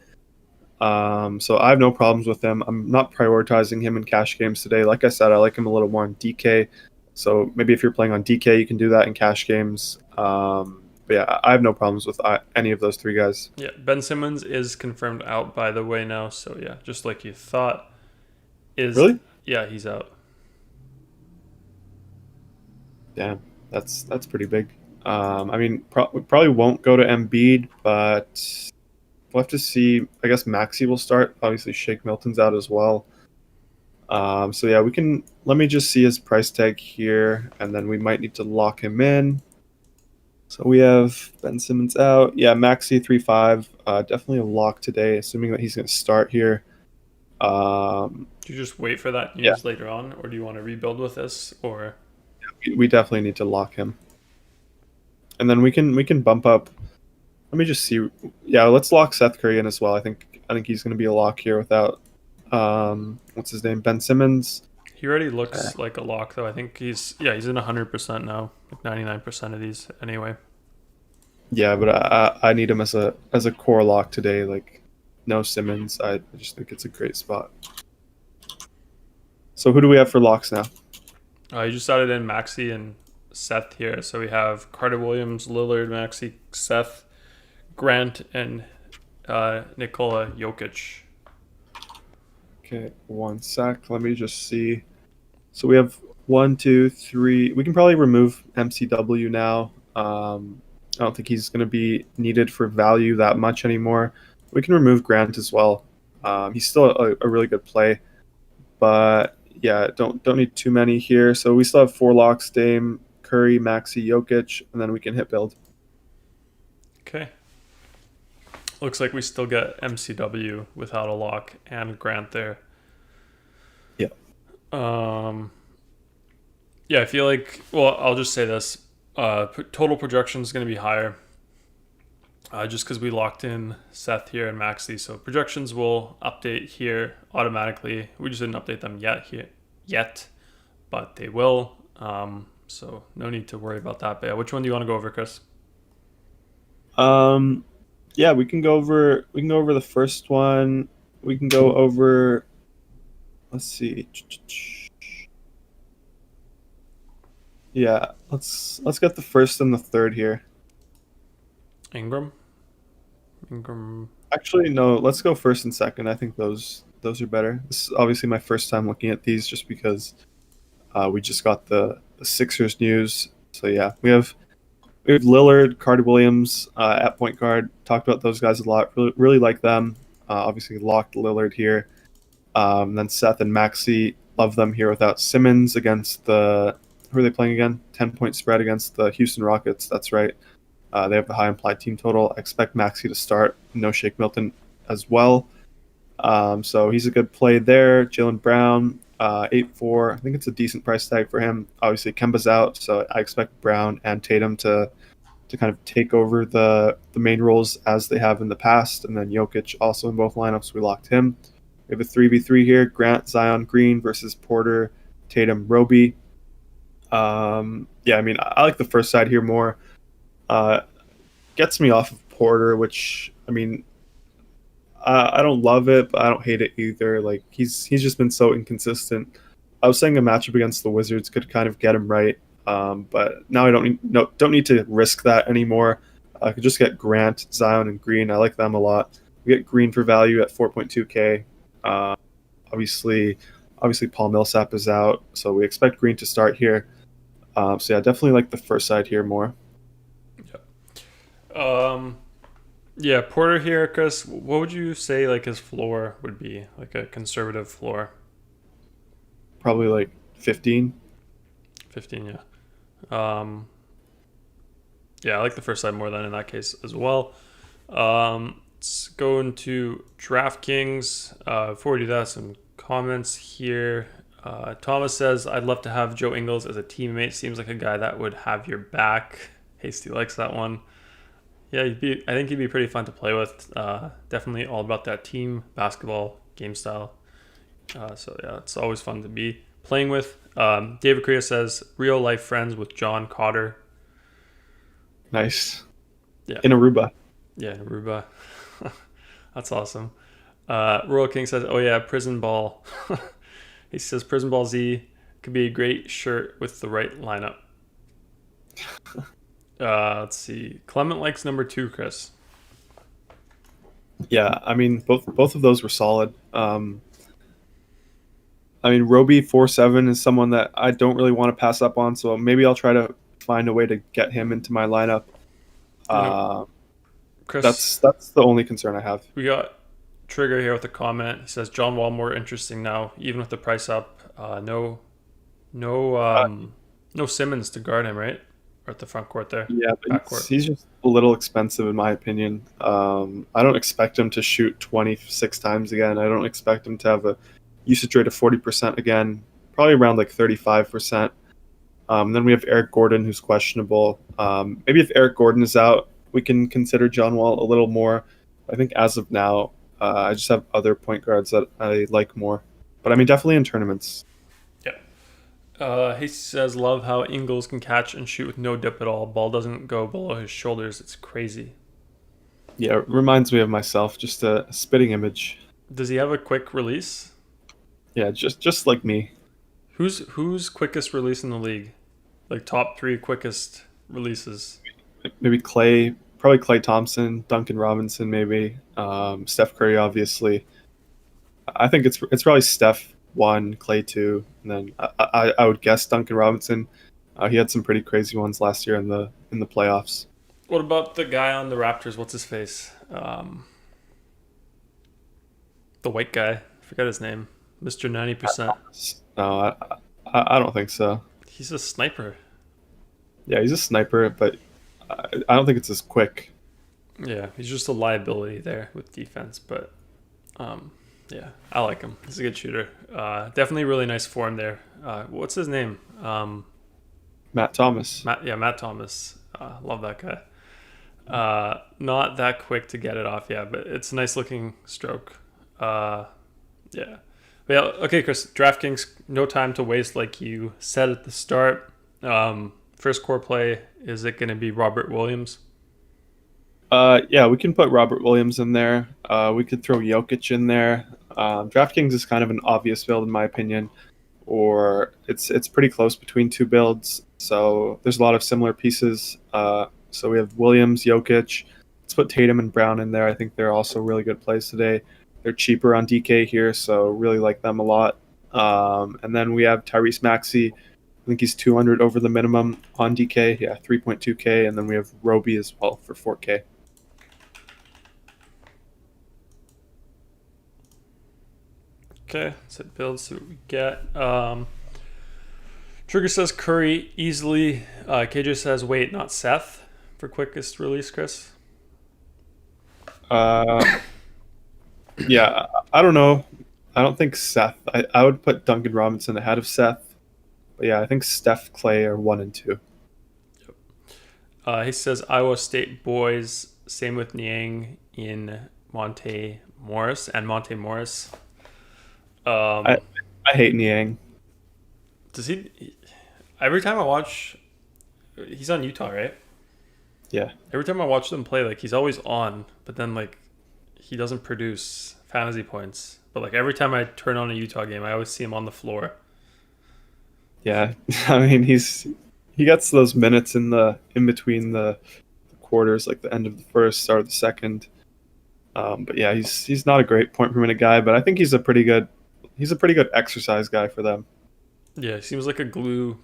So I have no problems with him. I'm not prioritizing him in cash games today. Like I said, I like him a little more in DK. So maybe if you're playing on DK, you can do that in cash games. But yeah, I have no problems with any of those three guys. Yeah, Ben Simmons is confirmed out, by the way, now. So yeah, just like you thought. Really? Yeah, he's out. Damn, that's pretty big. I mean, we probably won't go to Embiid, but we'll have to see. I guess Maxey will start. Obviously, Shake Milton's out as well. So yeah, we can. Let me just see his price tag here, and then we might need to lock him in. So we have Ben Simmons out. Yeah, Maxey 3.5. Definitely a lock today, assuming that he's going to start here. Do you just wait for that Yeah, news later on, or do you want to rebuild with this? Or we definitely need to lock him, and then we can bump up. Let me just see. Yeah, let's lock Seth Curry in as well. I think he's going to be a lock here without what's his name, Ben Simmons. he already Uh, looks like a lock, though. I think he's in 100% now, like 99% of these anyway. yeah, but I need him as a core lock today. Like no Simmons. I just think it's a great spot. So who do we have for locks now? You just added in Maxi and Seth here, so we have Carter Williams, Lillard, Maxi, Seth, Grant, and Nikola Jokic. Okay, one sec. Let me just see. So we have one, two, three. We can probably remove MCW now. I don't think he's going to be needed for value that much anymore. We can remove Grant as well. He's still a really good play, but yeah, don't need too many here. So we still have four locks: Dame, Curry, Maxi, Jokic, and then we can hit build. Okay. Looks like we still get MCW without a lock and Grant there. Yeah. Yeah, I feel like, well, I'll just say this. Total projection is going to be higher just because we locked in Seth here and Maxi. So projections will update here automatically. We just didn't update them yet, but they will. So no need to worry about that. But yeah, which one do you want to go over, Chris? Yeah, we can go over the first one. We can go over. Let's see. Yeah, let's get the first and the third here. Ingram? Ingram. Actually, no. Let's go first and second. I think those are better. This is obviously my first time looking at these, just because we just got the Sixers news. So yeah, we have Lillard, Carter Williams at point guard. Talked about those guys a lot. Really like them. Obviously locked Lillard here. Then Seth and Maxi, love them here without Simmons against the, who are they playing again? 10-point spread against the Houston Rockets. That's right. They have the high implied team total. I expect Maxi to start. No Shake Milton as well. So he's a good play there. Jaylen Brown, 8-4. I think it's a decent price tag for him. Obviously, Kemba's out, so I expect Brown and Tatum to kind of take over the main roles as they have in the past. And then Jokic also in both lineups. We locked him. We have a 3v3 here. Grant, Zion, Green versus Porter, Tatum, Roby. Yeah, I mean, I like the first side here more. Gets me off of Porter, which, I mean, I don't love it, but I don't hate it either. Like he's just been so inconsistent. I was saying a matchup against the Wizards could kind of get him right, but now I don't need to risk that anymore. I could just get Grant, Zion, and Green. I like them a lot. We get Green for value at 4.2K. Obviously, Paul Millsap is out, so we expect Green to start here. So yeah, definitely like the first side here more. Yeah, Porter here, Chris. What would you say like his floor would be, like a conservative floor? Probably like 15. 15, yeah. Yeah, I like the first side more than in that case as well. Let's go into DraftKings. Before we do that, some comments here. Thomas says, I'd love to have Joe Ingles as a teammate. Seems like a guy that would have your back. Hasty likes that one. Yeah, I think he'd be pretty fun to play with. Definitely all about that team basketball game style. So yeah, it's always fun to be playing with. David Korea says, real life friends with John Cotter. Nice. Yeah. In Aruba. Yeah, Aruba. That's awesome. Royal King says, oh yeah, Prison Ball. He says Prison Ball Z could be a great shirt with the right lineup. Let's see. Clement likes number 2, Chris. Yeah, I mean both of those were solid. I mean Roby 4-7 is someone that I don't really want to pass up on, so maybe I'll try to find a way to get him into my lineup. Chris, That's the only concern I have. we got Trigger here with a comment. He says John Wall more interesting now, even with the price up. No Simmons to guard him, right? or at the front court there. Yeah, but Backcourt. he's just a little expensive in my opinion. I don't expect him to shoot 26 times again. I don't expect him to have a usage rate of 40% again. Probably around like 35%. Then we have Eric Gordon, who's questionable. Maybe if Eric Gordon is out, we can consider John Wall a little more. I think as of now, I just have other point guards that I like more. But I mean, definitely in tournaments. He says, love how Ingles can catch and shoot with no dip at all. Ball doesn't go below his shoulders. It's crazy. Yeah, it reminds me of myself. Just a spitting image. Does he have a quick release? Yeah, just like me. Who's quickest release in the league? Like top 3 quickest releases. Maybe Clay, probably Clay Thompson, Duncan Robinson, maybe Steph Curry, obviously. I think it's probably Steph 1, Clay 2, and then I would guess Duncan Robinson. He had some pretty crazy ones last year in the playoffs. What about the guy on the Raptors? What's his face? The white guy. I forgot his name. Mr. 90%. No, I don't think so. He's a sniper. Yeah, he's a sniper, but I don't think it's as quick. Yeah, he's just a liability there with defense, but yeah, I like him. He's a good shooter. Definitely really nice form there. What's his name? Matt Thomas. Matt Thomas. Love that guy. Not that quick to get it off, yeah, but it's a nice looking stroke. Yeah. But yeah, okay, Chris, DraftKings, no time to waste like you said at the start. First core play, is it going to be Robert Williams? Yeah, we can put Robert Williams in there. We could throw Jokic in there. DraftKings is kind of an obvious build in my opinion, or it's pretty close between two builds. So there's a lot of similar pieces. So we have Williams, Jokic. Let's put Tatum and Brown in there. I think they're also really good plays today. They're cheaper on DK here, so really like them a lot. And then we have Tyrese Maxey. I think he's 200 over the minimum on DK. Yeah, 3.2K. And then we have Roby as well for 4K. Okay, set build, see what we get. Trigger says Curry easily. KJ says wait, not Seth for quickest release, Chris. Yeah, I don't know. I don't think Seth. I would put Duncan Robinson ahead of Seth. But yeah, I think Steph, Clay are 1 and 2. Yep. He says Iowa State boys. Same with Niang in Monte Morris. I hate Niang. Does he? Every time I watch, he's on Utah, right? Yeah. Every time I watch them play, like he's always on, but then like he doesn't produce fantasy points. But like every time I turn on a Utah game, I always see him on the floor. Yeah, I mean he gets those minutes in between the quarters, like the end of the first, start of the second. But yeah, he's not a great point per minute guy, but I think he's a pretty good exercise guy for them. Yeah, he seems like a glue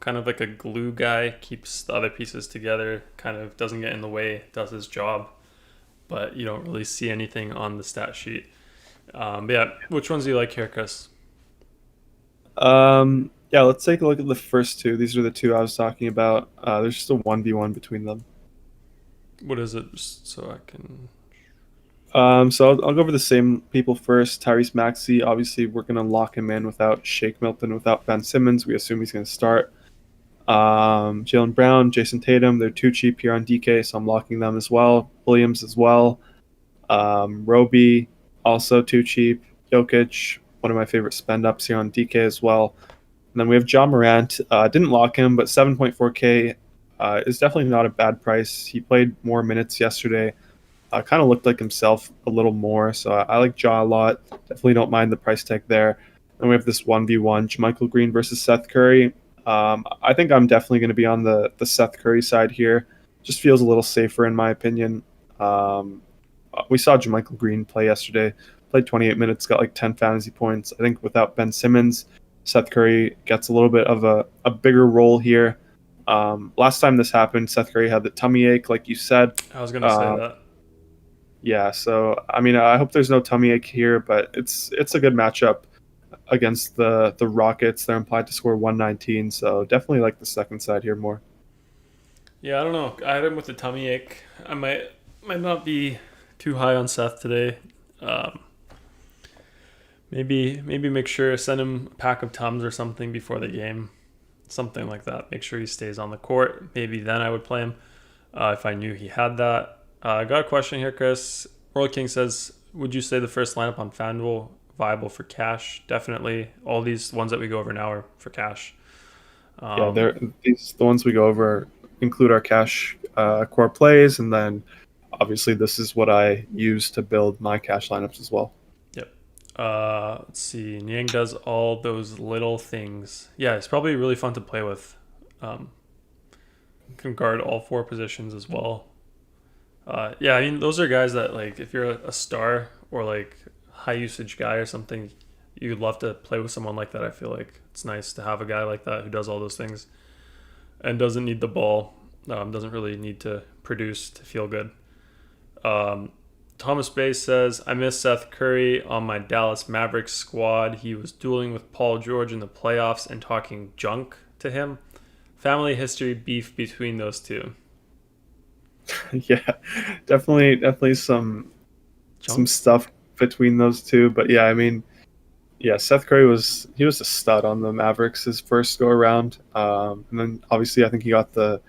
guy, keeps the other pieces together, kind of doesn't get in the way, does his job, but you don't really see anything on the stat sheet. But yeah, which ones do you like here, Chris? Yeah, let's take a look at the first two. These are the two I was talking about. There's just a 1v1 between them. What is it? Just so I can... So I'll go over the same people first. Tyrese Maxey, obviously we're going to lock him in without Shake Milton, without Ben Simmons. We assume he's going to start. Jaylen Brown, Jason Tatum, they're too cheap here on DK, so I'm locking them as well. Williams as well. Roby, also too cheap. Jokic, one of my favorite spend-ups here on DK as well. And then we have John Morant. Didn't lock him, but 7.4K is definitely not a bad price. He played more minutes yesterday. Kind of looked like himself a little more, so I like Ja a lot. Definitely don't mind the price tag there. And we have this 1v1, JaMychal Green versus Seth Curry. I think I'm definitely going to be on the Seth Curry side here. Just feels a little safer in my opinion. We saw JaMychal Green play yesterday. Played 28 minutes, got like 10 fantasy points. I think without Ben Simmons, Seth Curry gets a little bit of a bigger role here. Last time this happened, Seth Curry had the tummy ache, like you said. I was going to say that. Yeah, so I mean, I hope there's no tummy ache here, but it's a good matchup against the Rockets. They're implied to score 119, so definitely like the second side here more. Yeah, I don't know. I had him with a tummy ache. I might not be too high on Seth today. Um, maybe make sure send him a pack of Tums or something before the game, something like that. Make sure he stays on the court. Maybe then I would play him if I knew he had that. I got a question here, Chris. World King says, would you say the first lineup on FanDuel viable for cash? Definitely. All these ones that we go over now are for cash. Yeah, the ones we go over include our cash core plays, and then obviously this is what I use to build my cash lineups as well. Yep. Let's see. Niang does all those little things. Yeah, it's probably really fun to play with. Can guard all four positions as well. Yeah, I mean, those are guys that, like, if you're a star or like high usage guy or something, you'd love to play with someone like that. I feel like it's nice to have a guy like that who does all those things and doesn't need the ball, doesn't really need to produce to feel good. Thomas Bay says, I miss Seth Curry on my Dallas Mavericks squad. He was dueling with Paul George in the playoffs and talking junk to him. Family history beef between those two. Yeah, definitely some stuff between those two. But yeah, I mean, yeah, Seth Curry was a stud on the Mavericks his first go around, and then obviously I think he got the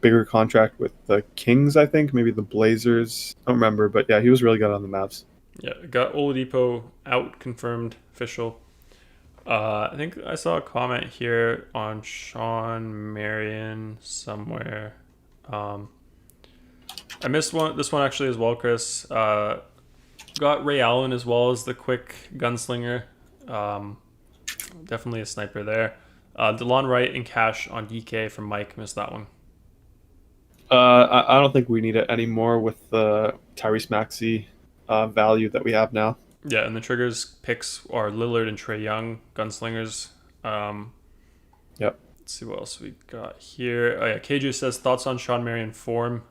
bigger contract with the Kings. I think maybe the Blazers. I don't remember, but yeah, he was really good on the Mavs. Yeah, got Oladipo out, confirmed, official. I think I saw a comment here on Sean Marion somewhere. I missed this one actually as well, Chris. Got Ray Allen as well as the quick gunslinger. Definitely a sniper there. Delon Wright and cash on DK from Mike. Missed that one. I don't think we need it anymore with the Tyrese Maxey value that we have now. Yeah, and the triggers picks are Lillard and Trae Young, gunslingers. Yep. Let's see what else we got here. Oh yeah, KJ says thoughts on Sean Marion form.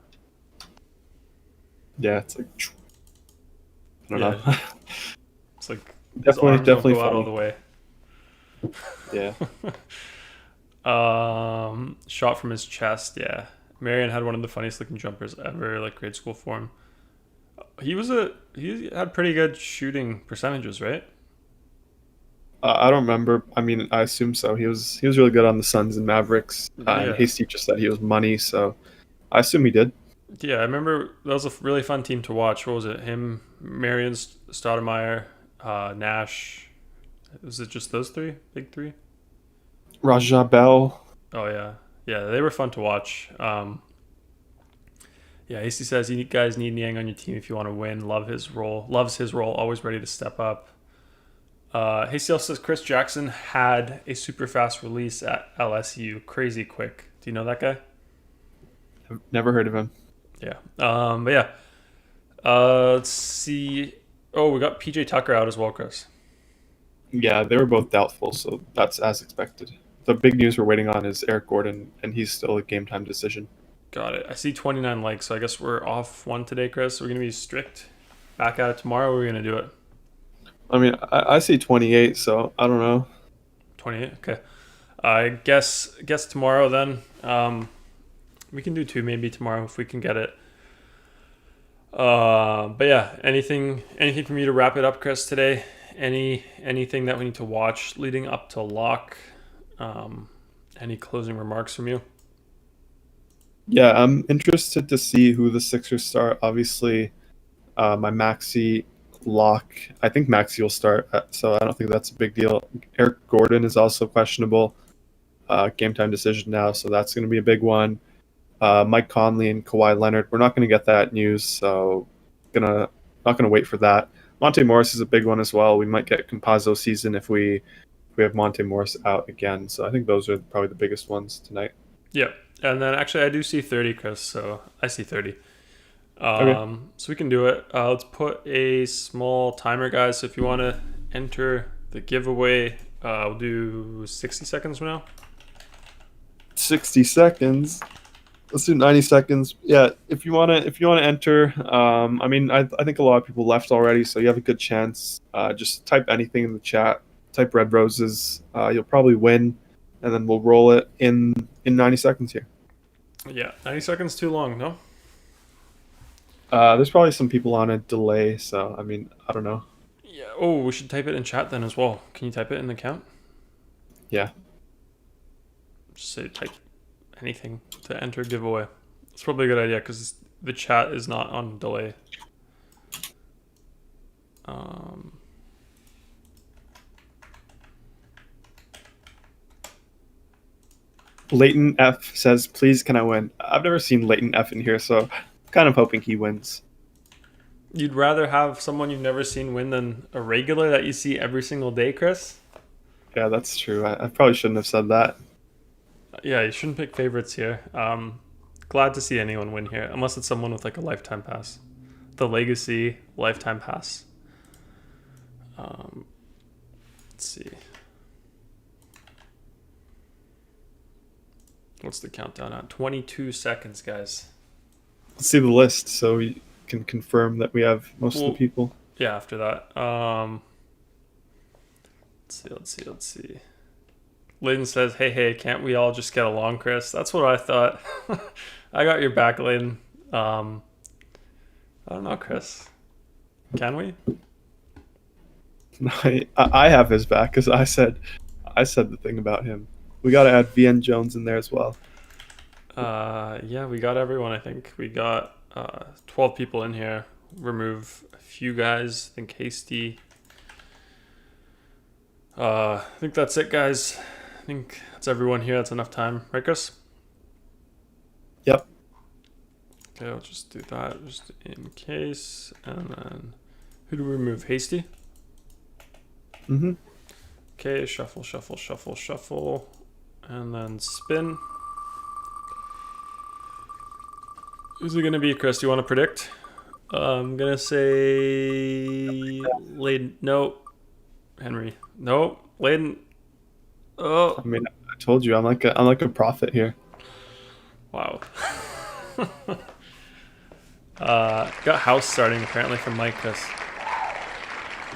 Yeah, it's like I don't know. It's like definitely go out all the way. Yeah. Shot from his chest. Yeah, Marion had one of the funniest looking jumpers ever. Like grade school form. He had pretty good shooting percentages, right? I don't remember. I mean, I assume so. He was really good on the Suns and Mavericks. And Hasty just said he was money, so I assume he did. Yeah, I remember that was a really fun team to watch. What was it? Him, Marion, Stoudemire, Nash. Was it just those three? Big three? Raja Bell. Oh yeah, they were fun to watch. Yeah, AC says you guys need Niang on your team if you want to win. Loves his role. Always ready to step up. Hasty also says Chris Jackson had a super fast release at LSU. Crazy quick. Do you know that guy? I've never heard of him. Yeah. But yeah. Let's see. Oh, we got PJ Tucker out as well, Chris. Yeah, they were both doubtful, so that's as expected. The big news we're waiting on is Eric Gordon, and he's still a game time decision. Got it. I see 29 likes, so I guess we're off one today, Chris. We're going to be strict. Back at it tomorrow, we're going to do it. I mean, I see 28, so I don't know. 28? Okay. I guess tomorrow then. We can do 2 maybe tomorrow if we can get it. But yeah, anything from you to wrap it up, Chris, today? Anything that we need to watch leading up to lock? Any closing remarks from you? Yeah, I'm interested to see who the Sixers start. Obviously, my Maxey lock. I think Maxey will start, so I don't think that's a big deal. Eric Gordon is also questionable. Game time decision now, so that's going to be a big one. Mike Conley and Kawhi Leonard. We're not going to get that news, so not gonna wait for that. Monte Morris is a big one as well. We might get Compazzo season if we have Monte Morris out again. So I think those are probably the biggest ones tonight. Yeah, and then actually I do see 30, Chris. So I see 30. Okay. So we can do it. Let's put a small timer, guys. So if you want to enter the giveaway, we'll do 60 seconds from now. 60 seconds. Let's do 90 seconds. Yeah, if you want to enter, I mean, I think a lot of people left already, so you have a good chance. Just type anything in the chat. Type Red Roses. You'll probably win, and then we'll roll it in 90 seconds here. Yeah, 90 seconds too long, no? There's probably some people on a delay, so I mean, I don't know. Yeah. Oh, we should type it in chat then as well. Can you type it in the count? Yeah. Just say type anything to enter giveaway. It's probably a good idea because the chat is not on delay. Leighton F says, "Please, can I win?" I've never seen Leighton F in here, so kind of hoping he wins. You'd rather have someone you've never seen win than a regular that you see every single day, Chris? Yeah, that's true. I probably shouldn't have said that. Yeah, you shouldn't pick favorites here. Glad to see anyone win here, unless it's someone with like a lifetime pass. The Legacy lifetime pass. Let's see. What's the countdown at? 22 seconds, guys. Let's see the list so we can confirm that we have most of the people. Yeah, after that. Let's see. Layden says, hey, can't we all just get along, Chris? That's what I thought. I got your back, Layden. I don't know, Chris. Can we? I have his back because I said the thing about him. We got to add VN Jones in there as well. Yeah, we got everyone, I think. We got 12 people in here. Remove a few guys. I think Hasty. I think that's it, guys. I think that's everyone here. That's enough time. Right, Chris? Yep. Okay, I'll just do that just in case. And then who do we remove? Hasty? Mm-hmm. Okay, shuffle. And then spin. Who's it going to be, Chris? Do you want to predict? I'm going to say Layden. No. Henry. No. Layden. Oh. I mean, I told you I'm like a prophet here. Wow. Got house starting apparently from Mike, Chris.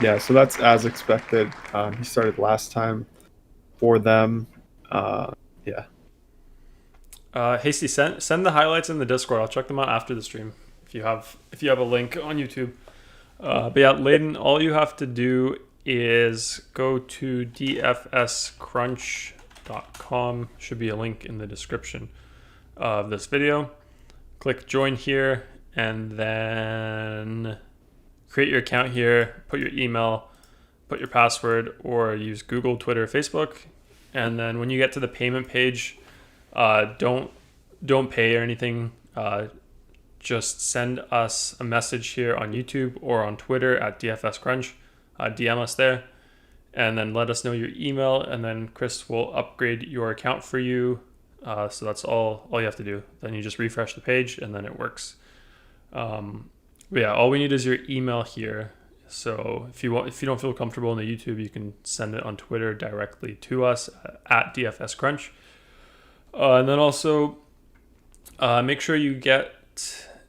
Yeah, so that's as expected. He started last time for them. Yeah. Hasty, send the highlights in the Discord. I'll check them out after the stream if you have a link on YouTube. But yeah, Layden, all you have to do is go to dfscrunch.com. Should be a link in the description of this video. Click join here and then create your account here, put your email, put your password, or use Google, Twitter, Facebook. And then when you get to the payment page, don't pay or anything. Just send us a message here on YouTube or on Twitter at DFSCrunch. DM us there, and then let us know your email, and then Chris will upgrade your account for you. So that's all you have to do. Then you just refresh the page, and then it works. But yeah, all we need is your email here. So if you don't feel comfortable in the YouTube, you can send it on Twitter directly to us at DFSCrunch. And then also make sure you get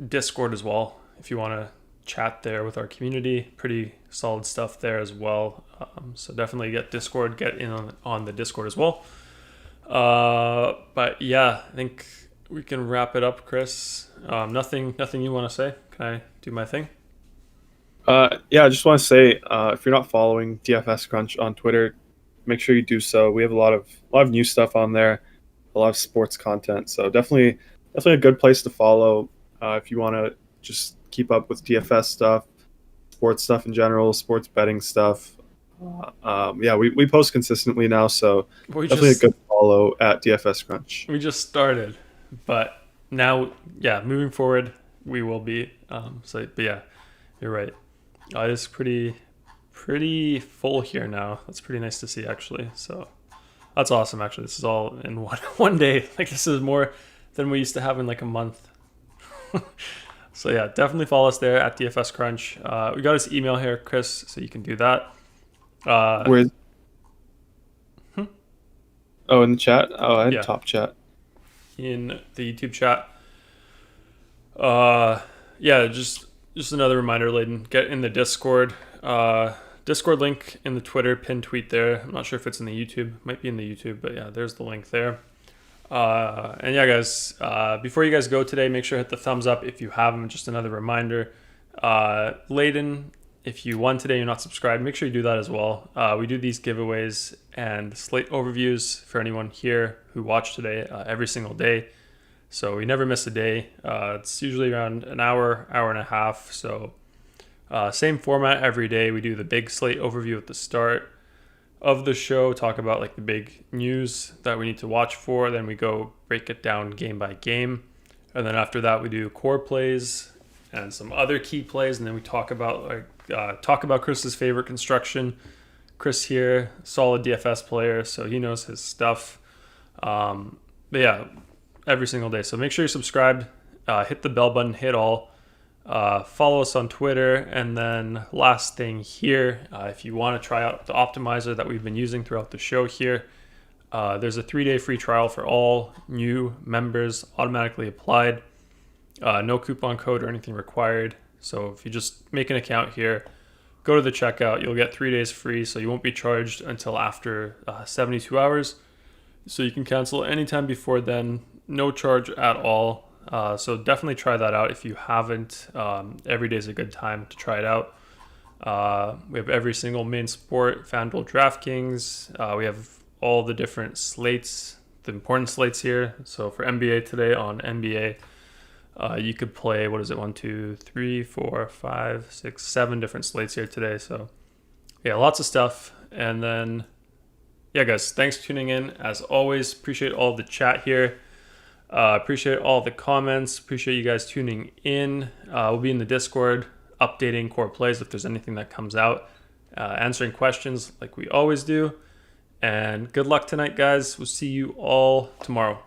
Discord as well if you want to chat there with our community. Pretty solid stuff there as well. So definitely get Discord, get in on the Discord as well. But yeah, I think we can wrap it up, Chris. Nothing you want to say? Can I do my thing? Yeah, I just want to say if you're not following DFS Crunch on Twitter, make sure you do so. We have a lot of new stuff on there, a lot of sports content. So definitely a good place to follow if you want to just keep up with DFS stuff, sports stuff in general, sports betting stuff. Yeah, we post consistently now, so definitely a good follow at DFS Crunch. We just started, but now, yeah, moving forward, we will be. But yeah, you're right. It is pretty full here now. That's pretty nice to see, actually. So that's awesome, actually. This is all in one day. Like, this is more than we used to have in like a month. So yeah, definitely follow us there at DFS Crunch. We got his email here, Chris, so you can do that. Where's Oh, in the chat? Oh, I had top chat. In the YouTube chat. Yeah, just another reminder, Layden, get in the Discord. Discord link in the Twitter pinned tweet there. I'm not sure if it's in the YouTube. Might be in the YouTube, but yeah, there's the link there. And yeah, guys, before you guys go today, make sure to hit the thumbs up if you haven't. Just another reminder. Layden, if you won today, you're not subscribed, make sure you do that as well. We do these giveaways and slate overviews for anyone here who watched today every single day. So we never miss a day. It's usually around an hour, hour and a half. So same format every day. We do the big slate overview at the start of the show, talk about like the big news that we need to watch for. Then we go break it down game by game. And then after that, we do core plays and some other key plays. And then we talk about Chris's favorite construction. Chris here, solid DFS player, so he knows his stuff. But yeah, every single day. So make sure you're subscribed, hit the bell button, hit all. Follow us on Twitter. And then last thing here, if you want to try out the optimizer that we've been using throughout the show here, there's a 3-day free trial for all new members, automatically applied. No coupon code or anything required. So if you just make an account here, go to the checkout, you'll get 3 days free. So you won't be charged until after 72 hours. So you can cancel anytime before then, no charge at all. So definitely try that out if you haven't. Every day is a good time to try it out. We have every single main sport, FanDuel, DraftKings. We have all the different slates, the important slates here. So for NBA today on NBA, you could play, 1, 2, 3, 4, 5, 6, 7 different slates here today. So yeah, lots of stuff. And then, yeah, guys, thanks for tuning in. As always, appreciate all the chat here. Appreciate all the comments. Appreciate you guys tuning in. We'll be in the Discord updating core plays if there's anything that comes out, answering questions like we always do. And good luck tonight, guys. We'll see you all tomorrow.